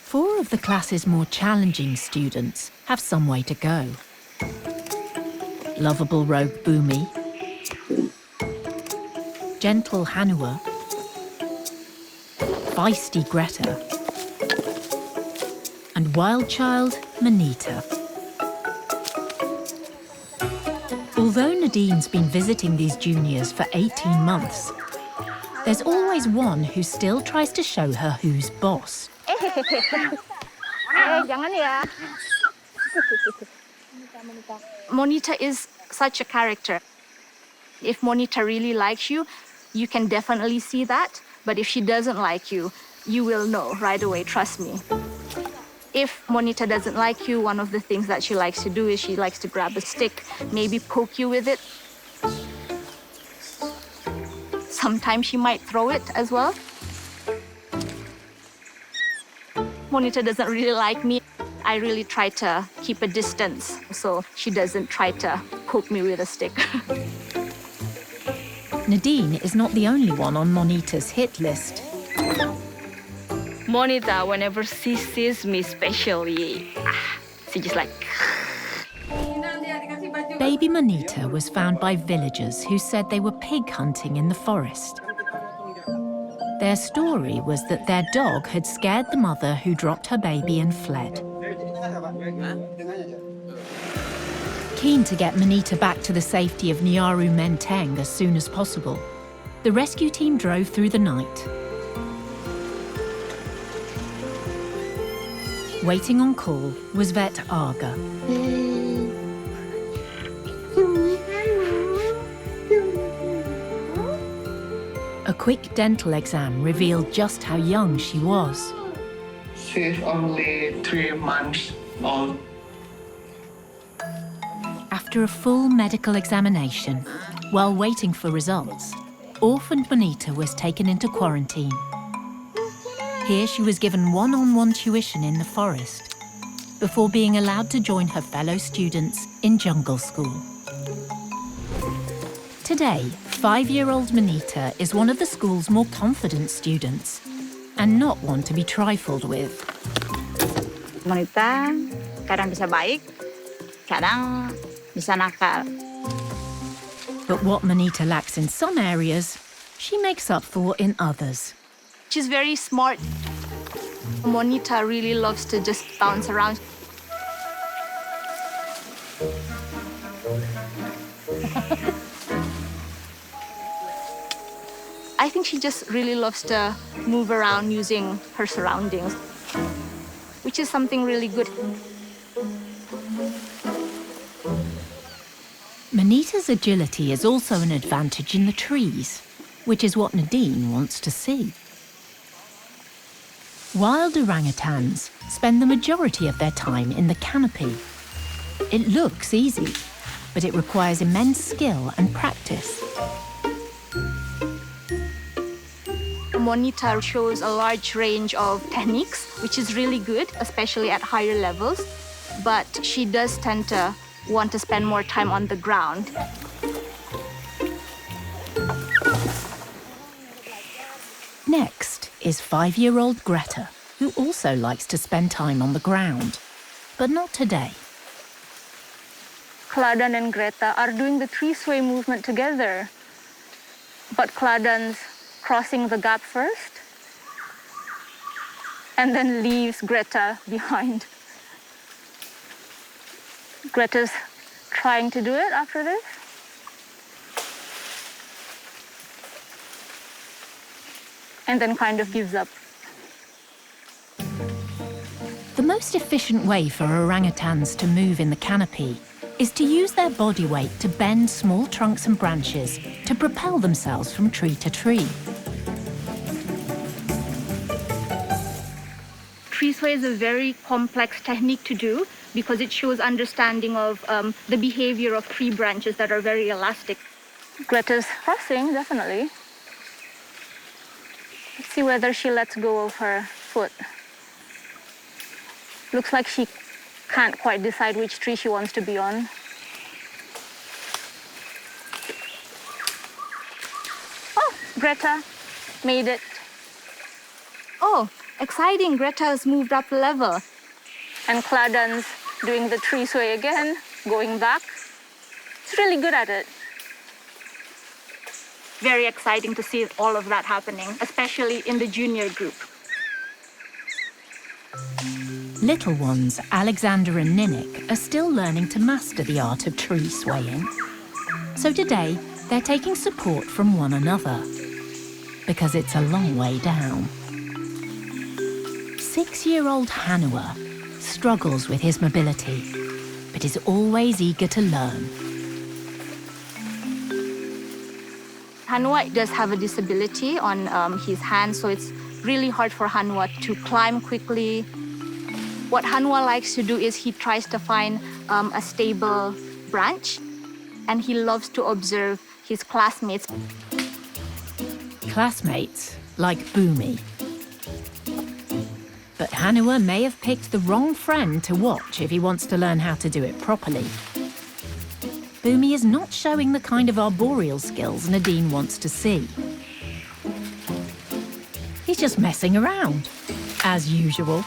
Four of the class's more challenging students have some way to go. Lovable rogue Bumi, gentle Hanua, feisty Greta, and wild child Manita. Although Nadine's been visiting these juniors for 18 months, there's always one who still tries to show her who's boss. Jangan ya. Monita is such a character. If Monita really likes you, you can definitely see that. But if she doesn't like you, you will know right away, trust me. If Monita doesn't like you, one of the things that she likes to do is she likes to grab a stick, maybe poke you with it. Sometimes she might throw it as well. Monita doesn't really like me. I really try to keep a distance so she doesn't try to poke me with a stick. Nadine is not the only one on Monita's hit list. Monita, whenever she sees me especially, she just like... Baby Monita was found by villagers who said they were pig hunting in the forest. Their story was that their dog had scared the mother who dropped her baby and fled. Keen to get Monita back to the safety of Nyaru Menteng as soon as possible, the rescue team drove through the night. Waiting on call was vet Aga. A quick dental exam revealed just how young she was. She's only 3 months old. After a full medical examination, while waiting for results, orphaned Bonita was taken into quarantine. Here she was given one-on-one tuition in the forest before being allowed to join her fellow students in jungle school. Today, 5-year-old Monita is one of the school's more confident students and not one to be trifled with. Monita kadang bisa baik, kadang bisa nakal. But what Monita lacks in some areas, she makes up for in others. She's very smart. Monita really loves to just bounce around. I think she just really loves to move around using her surroundings, which is something really good. Monita's agility is also an advantage in the trees, which is what Nadine wants to see. Wild orangutans spend the majority of their time in the canopy. It looks easy, but it requires immense skill and practice. Monita shows a large range of techniques, which is really good, especially at higher levels. But she does tend to want to spend more time on the ground. Next is 5-year-old Greta, who also likes to spend time on the ground, but not today. Kladan and Greta are doing the three-sway movement together. But Kladan's crossing the gap first and then leaves Greta behind. Greta's trying to do it after this. And then kind of gives up. The most efficient way for orangutans to move in the canopy is to use their body weight to bend small trunks and branches to propel themselves from tree to tree. Trees sway is a very complex technique to do because it shows understanding of the behavior of tree branches that are very elastic. Greta's crossing, definitely. Let's see whether she lets go of her foot. Looks like she can't quite decide which tree she wants to be on. Oh, Greta made it. Oh, exciting, Greta has moved up a level. And Kladan's doing the tree sway again, going back. It's really good at it. Very exciting to see all of that happening, especially in the junior group. Little ones, Alexander and Ninnick, are still learning to master the art of tree swaying. So today, they're taking support from one another, because it's a long way down. 6-year-old Hanua struggles with his mobility, but is always eager to learn. Hanua does have a disability on his hand, so it's really hard for Hanua to climb quickly. What Hanua likes to do is he tries to find a stable branch, and he loves to observe his classmates. Classmates like Bumi. But Hanua may have picked the wrong friend to watch if he wants to learn how to do it properly. Bumi is not showing the kind of arboreal skills Nadine wants to see. He's just messing around, as usual.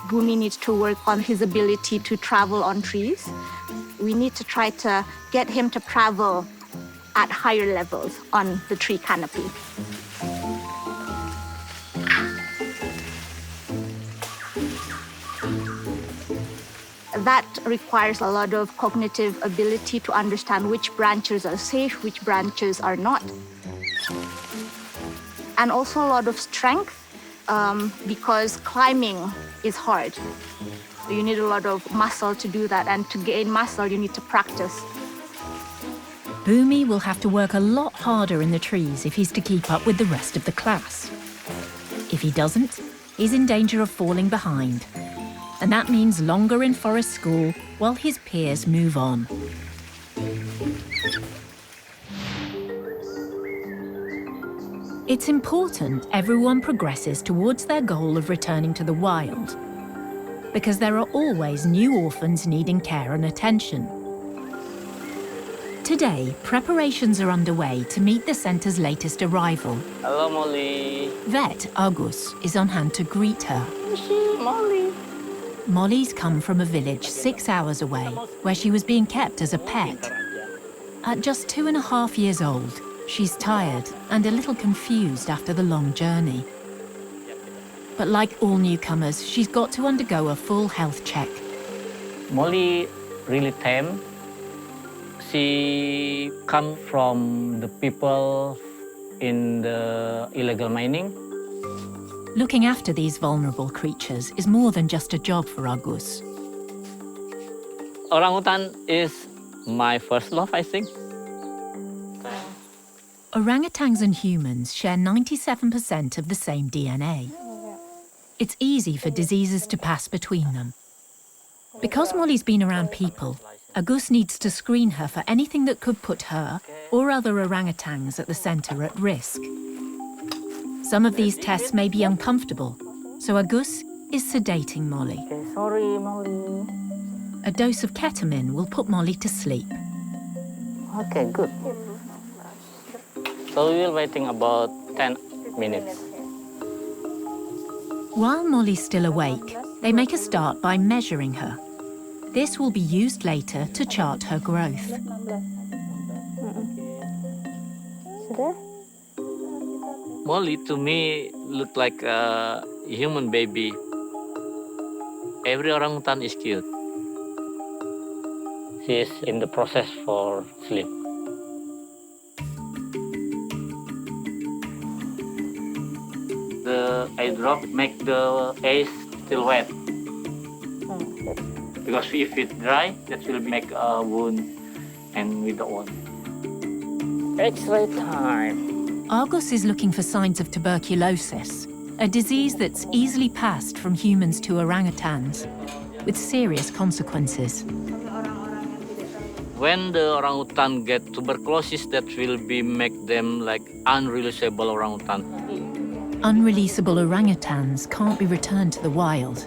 Bumi needs to work on his ability to travel on trees. We need to try to get him to travel at higher levels on the tree canopy. That requires a lot of cognitive ability to understand which branches are safe, which branches are not. And also a lot of strength because climbing is hard. You need a lot of muscle to do that, and to gain muscle, you need to practice. Bumi will have to work a lot harder in the trees if he's to keep up with the rest of the class. If he doesn't, he's in danger of falling behind. And that means longer in forest school while his peers move on. It's important everyone progresses towards their goal of returning to the wild, because there are always new orphans needing care and attention. Today, preparations are underway to meet the centre's latest arrival. Hello, Molly. Vet Agus is on hand to greet her. Molly. Molly's come from a village 6 hours away, where she was being kept as a pet. At just 2.5 years old, she's tired and a little confused after the long journey. But like all newcomers, she's got to undergo a full health check. Molly really tame. She come from the people in the illegal mining. Looking after these vulnerable creatures is more than just a job for Agus. Orangutan is my first love, I think. Orangutans and humans share 97% of the same DNA. It's easy for diseases to pass between them. Because Molly's been around people, Agus needs to screen her for anything that could put her or other orangutans at the centre at risk. Some of these tests may be uncomfortable, so Agus is sedating Molly. Okay, sorry, Molly. A dose of ketamine will put Molly to sleep. Okay, good. So we will waiting about 10 minutes. While Molly's still awake, they make a start by measuring her. This will be used later to chart her growth. Molly, to me, looked like a human baby. Every orangutan is cute. She is in the process for sleep. The eye drop make the eyes still wet. Because if it's dry, that will make a wound, and we don't want. X-ray time. Argus is looking for signs of tuberculosis, a disease that's easily passed from humans to orangutans, with serious consequences. When the orangutan get tuberculosis, that will be make them like unreleasable orangutan. Unreleasable orangutans can't be returned to the wild.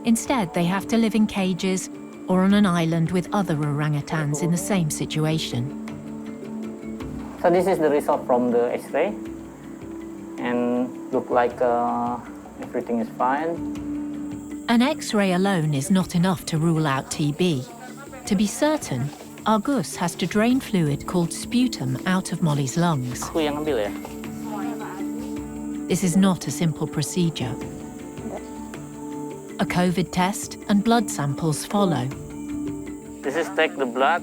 Instead, they have to live in cages or on an island with other orangutans in the same situation. So this is the result from the X-ray, and look like everything is fine. An X-ray alone is not enough to rule out TB. To be certain, Argus has to drain fluid called sputum out of Molly's lungs. Aku yang ambil ya. This is not a simple procedure. A COVID test and blood samples follow. This is take the blood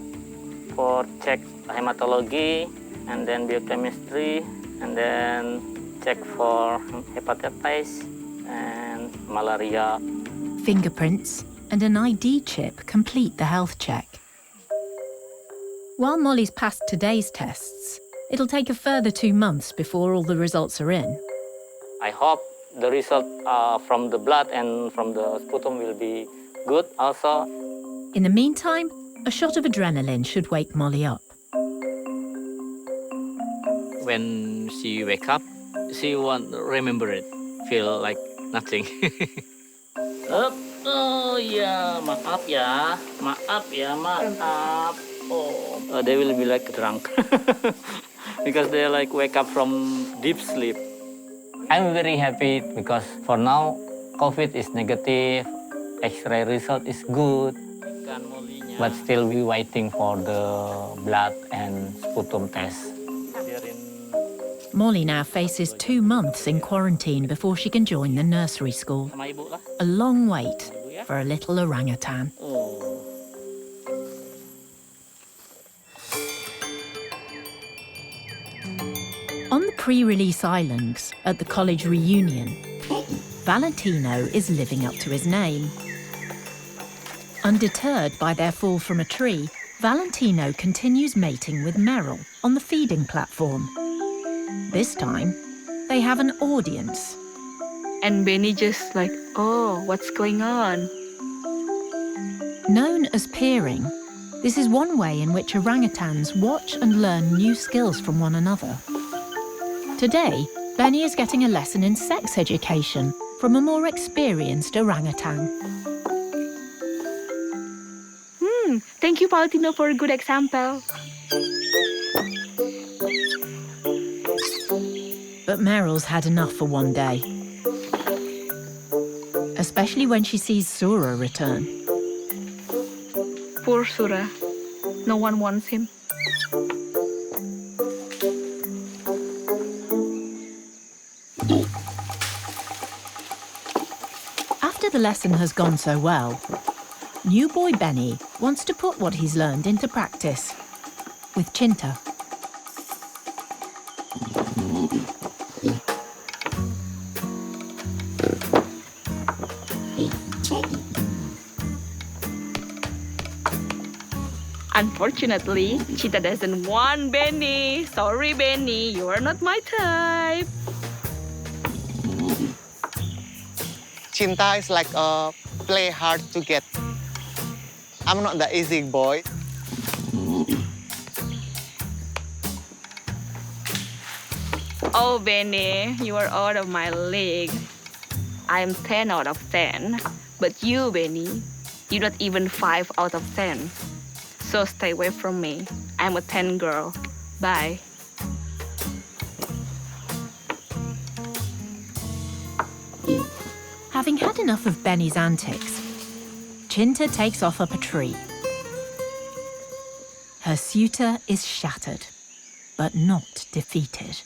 for check hematology, and then biochemistry, and then check for hepatitis and malaria. Fingerprints and an ID chip complete the health check. While Molly's passed today's tests, it'll take a further 2 months before all the results are in. I hope the result from the blood and from the sputum will be good also. In the meantime, a shot of adrenaline should wake Molly up. When she wake up, she won't remember it, feel like nothing. Oh ya, maaf ya, maaf. Oh, they will be like drunk because they like wake up from deep sleep. I'm very happy because for now, COVID is negative, X-ray result is good, but still we waiting for the blood and sputum test. Molly now faces 2 months in quarantine before she can join the nursery school. A long wait for a little orangutan. On the pre-release islands at the college reunion, Valentino is living up to his name. Undeterred by their fall from a tree, Valentino continues mating with Meryl on the feeding platform. This time, they have an audience. And Beni just like, oh, what's going on? Known as peering, this is one way in which orangutans watch and learn new skills from one another. Today, Beni is getting a lesson in sex education from a more experienced orangutan. Thank you, Valentino, for a good example. But Meryl's had enough for one day. Especially when she sees Sura return. Poor Sura. No one wants him. After the lesson has gone so well, new Boy Beni wants to put what he's learned into practice with Cinta. Unfortunately, Cinta doesn't want Beni. Sorry, Beni, you are not my type. Cinta is like a play hard to get. I'm not the easy boy. Oh, Beni, you are out of my league. I'm 10 out of 10. But you, Beni, you're not even 5 out of 10. So stay away from me. I'm a 10 girl. Bye. Having had enough of Beni's antics, Cinta takes off up a tree. Her suitor is shattered, but not defeated.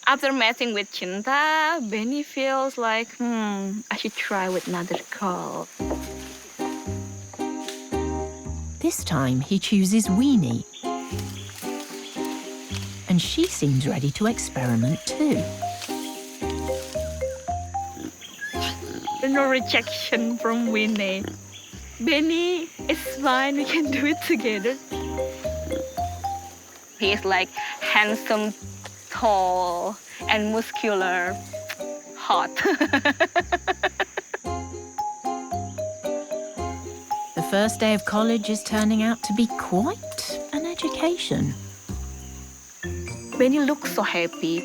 After mating with Cinta, Beni feels like, I should try with another girl. This time he chooses Weenie. And she seems ready to experiment too. No rejection from Winnie. Beni, it's fine, we can do it together. He is like handsome, tall, and muscular. hot. The first day of college is turning out to be quite an education. Beni looks so happy.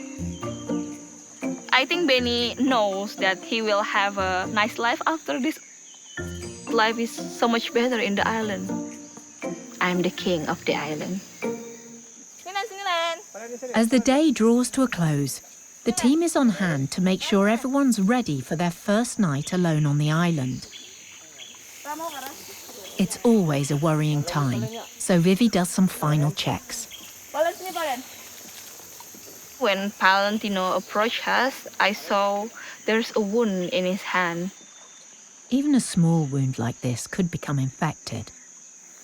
I think Beni knows that he will have a nice life after this. Life is so much better in the island. I'm the king of the island. As the day draws to a close, the team is on hand to make sure everyone's ready for their first night alone on the island. It's always a worrying time, so Vivi does some final checks. When Valentino approached us, I saw there's a wound in his hand. Even a small wound like this could become infected.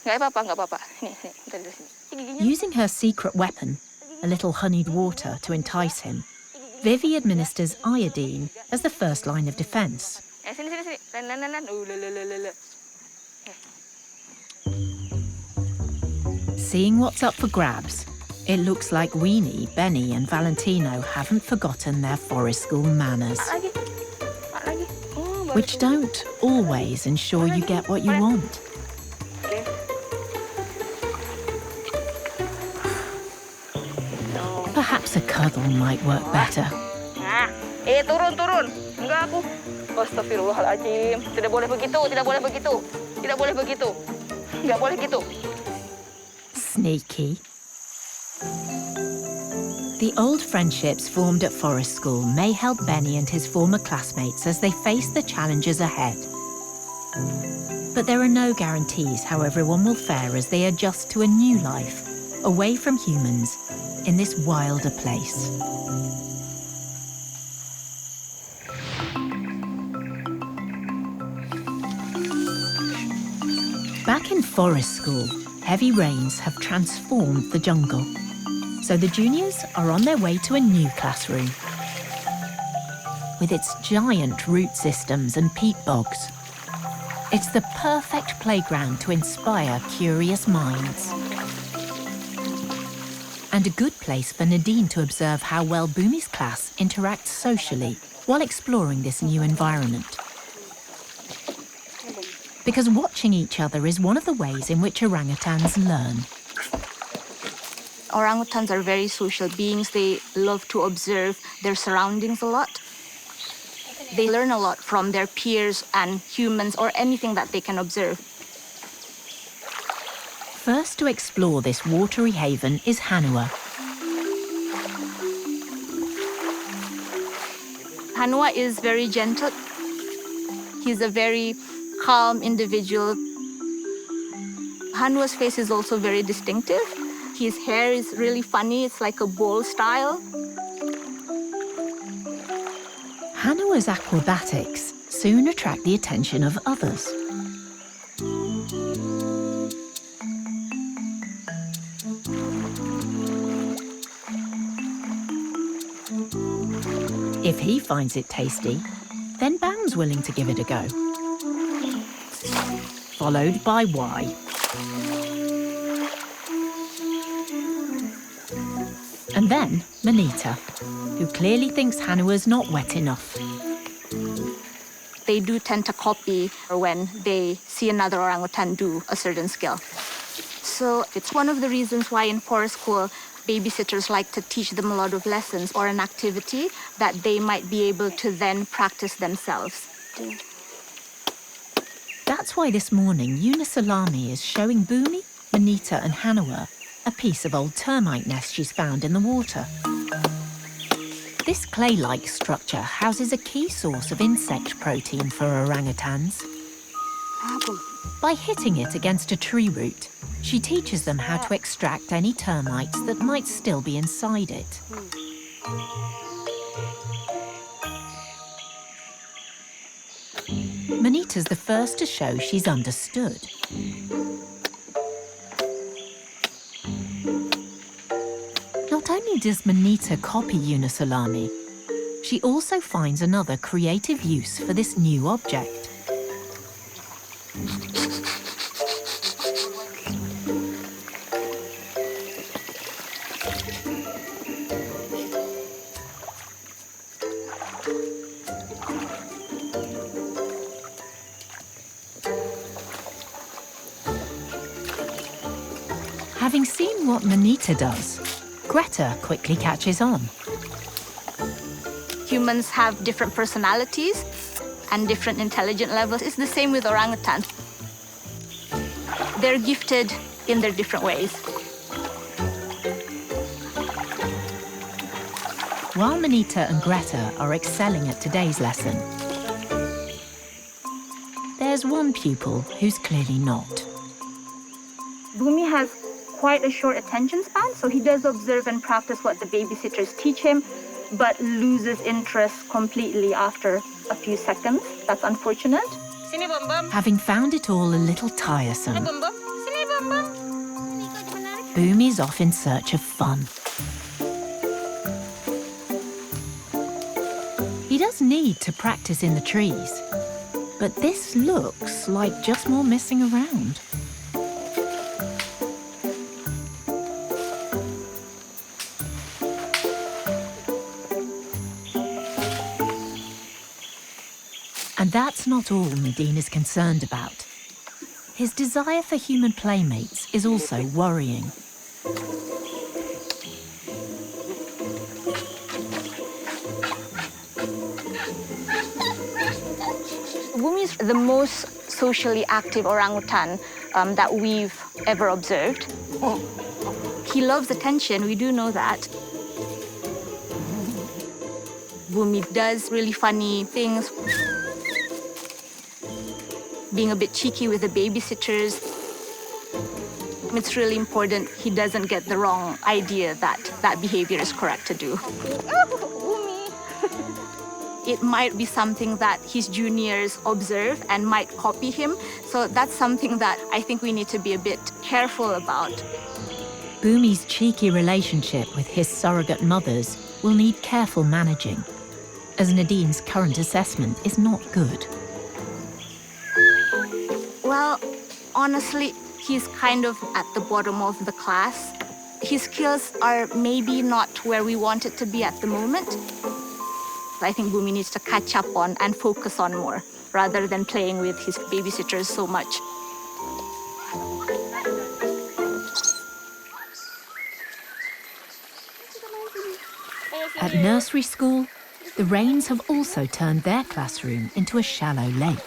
Nggak apa-apa. Using her secret weapon, a little honeyed water to entice him, Vivi administers iodine as the first line of defense. Sini. Seeing what's up for grabs, it looks like Weenie, Beni and Valentino haven't forgotten their forest school manners, which don't always ensure you get what you want. Perhaps a cuddle might work better. Turun. Enggak aku. Astagfirullahaladzim. Tidak boleh begitu. Nggak boleh gitu. Sneaky. The old friendships formed at forest school may help Beni and his former classmates as they face the challenges ahead. But there are no guarantees how everyone will fare as they adjust to a new life, away from humans, in this wilder place. Back in forest school, heavy rains have transformed the jungle. So the juniors are on their way to a new classroom. With its giant root systems and peat bogs, it's the perfect playground to inspire curious minds. And a good place for Nadine to observe how well Bumi's class interacts socially while exploring this new environment. Because watching each other is one of the ways in which orangutans learn. Orangutans are very social beings. They love to observe their surroundings a lot. They learn a lot from their peers and humans or anything that they can observe. First to explore this watery haven is Hanua. Hanua is very gentle. He's a very calm individual. Hanua's face is also very distinctive. His hair is really funny. It's like a bowl style. Hanua's acrobatics soon attract the attention of others. If he finds it tasty, then Bam's willing to give it a go. Followed by Y. And then Manita, who clearly thinks Hanua's not wet enough. They do tend to copy when they see another orangutan do a certain skill. So it's one of the reasons why in forest school, babysitters like to teach them a lot of lessons or an activity that they might be able to then practice themselves. That's why this morning, Unisalami is showing Bumi, Manita and Hanua a piece of old termite nest she's found in the water. This clay-like structure houses a key source of insect protein for orangutans. By hitting it against a tree root, she teaches them how to extract any termites that might still be inside it. Manita's the first to show she's understood. Not only does Manita copy Unisalami, she also finds another creative use for this new object. Having seen what Manita does, Greta quickly catches on. Humans have different personalities and different intelligence levels. It's the same with orangutans. They're gifted in their different ways. While Manita and Greta are excelling at today's lesson, there's one pupil who's clearly not. Bumi has quite a short attention span, so he does observe and practice what the babysitters teach him, but loses interest completely after a few seconds. That's unfortunate. Sini, Bum Bum. Having found it all a little tiresome, Bum Bum. Sini, Bum Bum. Sini, kau je menarik. Bumi's off in search of fun. He does need to practice in the trees, but this looks like just more messing around. And that's not all Nadine is concerned about. His desire for human playmates is also worrying. Bumi is the most socially active orangutan that we've ever observed. He loves attention, we do know that. Bumi does really funny things, being a bit cheeky with the babysitters. It's really important he doesn't get the wrong idea that that behavior is correct to do. It might be something that his juniors observe and might copy him. So that's something that I think we need to be a bit careful about. Bumi's cheeky relationship with his surrogate mothers will need careful managing, as Nadine's current assessment is not good. Well, honestly, he's kind of at the bottom of the class. His skills are maybe not where we want it to be at the moment. I think Bumi needs to catch up on and focus on more, rather than playing with his babysitters so much. At nursery school, the rains have also turned their classroom into a shallow lake.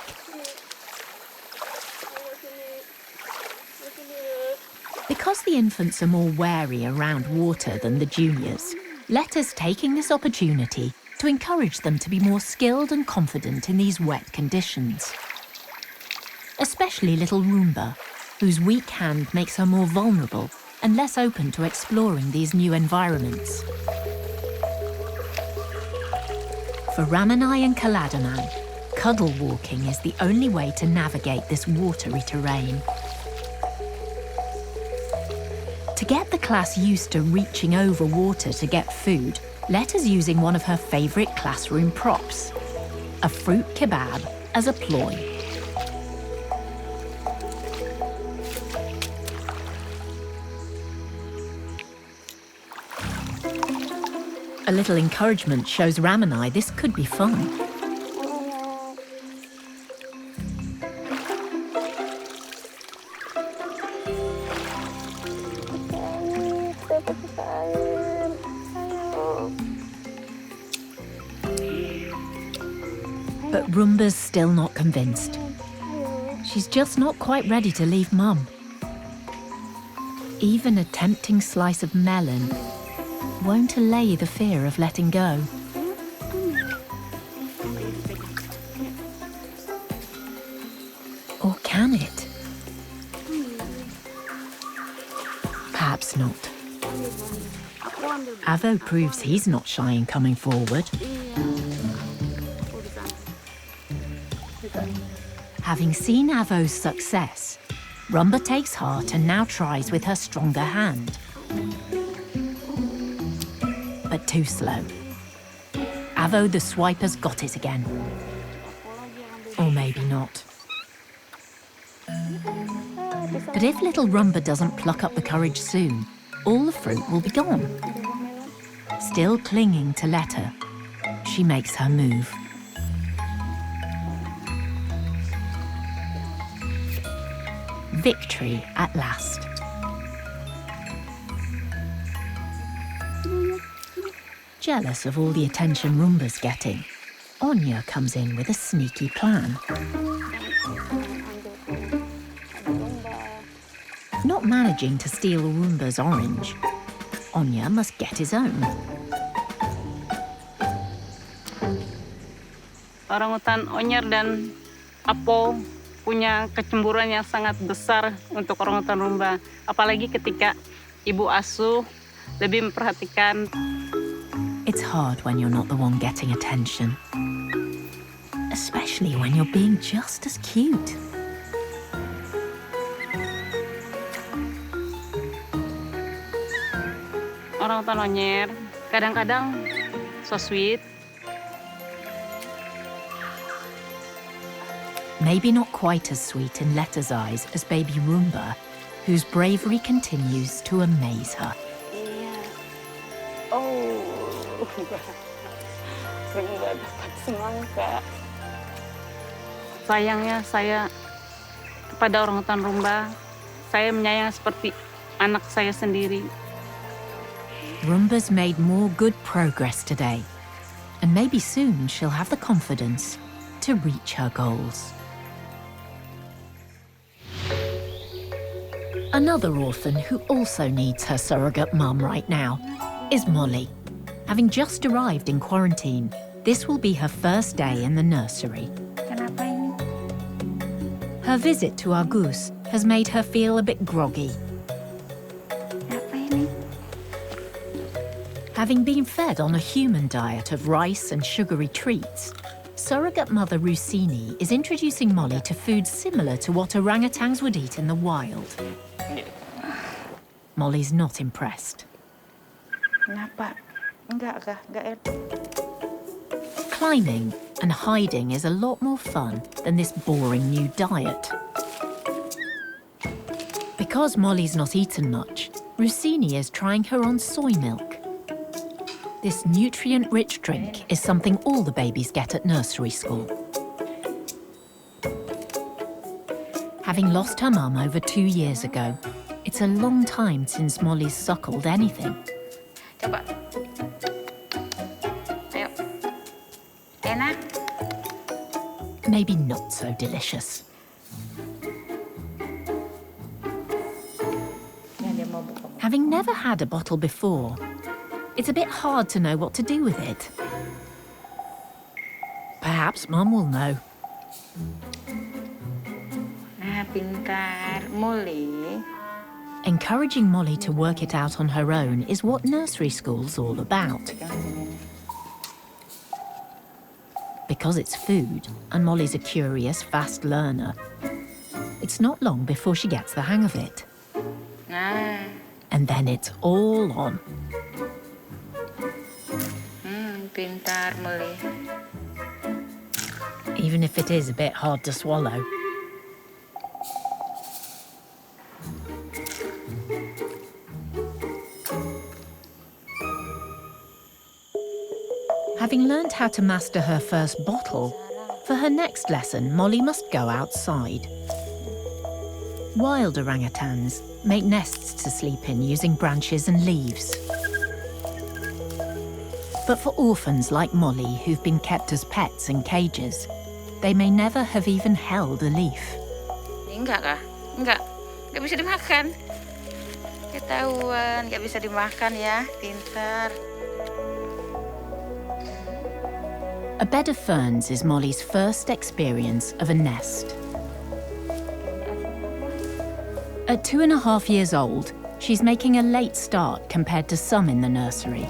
Because the infants are more wary around water than the juniors, Letta's taking this opportunity to encourage them to be more skilled and confident in these wet conditions. Especially little Rumba, whose weak hand makes her more vulnerable and less open to exploring these new environments. For Ramanai and Kaladaman, cuddle walking is the only way to navigate this watery terrain. To get the class used to reaching over water to get food, Letta's using one of her favourite classroom props, a fruit kebab as a ploy. A little encouragement shows Ramanai this could be fun. But Rumba's still not convinced. She's just not quite ready to leave Mum. Even a tempting slice of melon won't allay the fear of letting go. Or can it? Perhaps not. Avo proves he's not shy in coming forward. Having seen Avo's success, Rumba takes heart and now tries with her stronger hand. But too slow. Avo the swiper's got it again. Or maybe not. But if little Rumba doesn't pluck up the courage soon, all the fruit will be gone. Still clinging to Letta, she makes her move. Victory at last. jealous of all the attention Rumba's getting, Onya comes in with a sneaky plan. Not managing to steal Rumba's orange, Onya must get his own. Orangutan Onyer dan Apo punya kecemburuan yang sangat besar untuk orangutan Rumba. Apalagi ketika ibu asuh lebih memperhatikan. It's hard when you're not the one getting attention. Especially when you're being just as cute. Orangutan Onyer kadang-kadang so sweet. Maybe not quite as sweet in Letta's eyes as baby Rumba, whose bravery continues to amaze her. Oh, sering gak dapat semangka. Sayangnya saya kepada orangutan Rumba, saya menyayang seperti anak saya sendiri. Rumba's made more good progress today, and maybe soon she'll have the confidence to reach her goals. Another orphan who also needs her surrogate mum right now is Molly. Having just arrived in quarantine, this will be her first day in the nursery. Kenapa ini? Her visit to Agus has made her feel a bit groggy. Kenapa ini? Having been fed on a human diet of rice and sugary treats, surrogate mother Rusini is introducing Molly to foods similar to what orangutans would eat in the wild. Molly's not impressed. Kenapa? Enggak. Climbing and hiding is a lot more fun than this boring new diet. Because Molly's not eaten much, Rusini is trying her on soy milk. This nutrient-rich drink is something all the babies get at nursery school. Having lost her mum over 2 years ago, it's a long time since Molly's suckled anything. Coba. Ayo. Enak? Maybe not so delicious. Having never had a bottle before, it's a bit hard to know what to do with it. Perhaps Mum will know. Nah, pintar. Molly. Encouraging Molly to work it out on her own is what nursery school's all about. Because it's food, and Molly's a curious, fast learner, it's not long before she gets the hang of it. Nah. And then it's all on. Pintar, Molly. Even if it is a bit hard to swallow. Having learned how to master her first bottle, for her next lesson, Molly must go outside. Wild orangutans make nests to sleep in using branches and leaves. But for orphans like Molly, who've been kept as pets in cages, they may never have even held a leaf. Enggak, Kak. Enggak bisa dimakan. Ketahuan, enggak bisa dimakan ya, pintar. A bed of ferns is Molly's first experience of a nest. At 2.5 years old, she's making a late start compared to some in the nursery.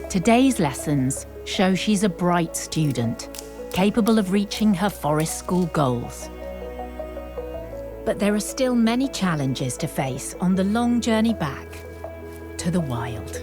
Today's lessons show she's a bright student, capable of reaching her forest school goals. But there are still many challenges to face on the long journey back to the wild.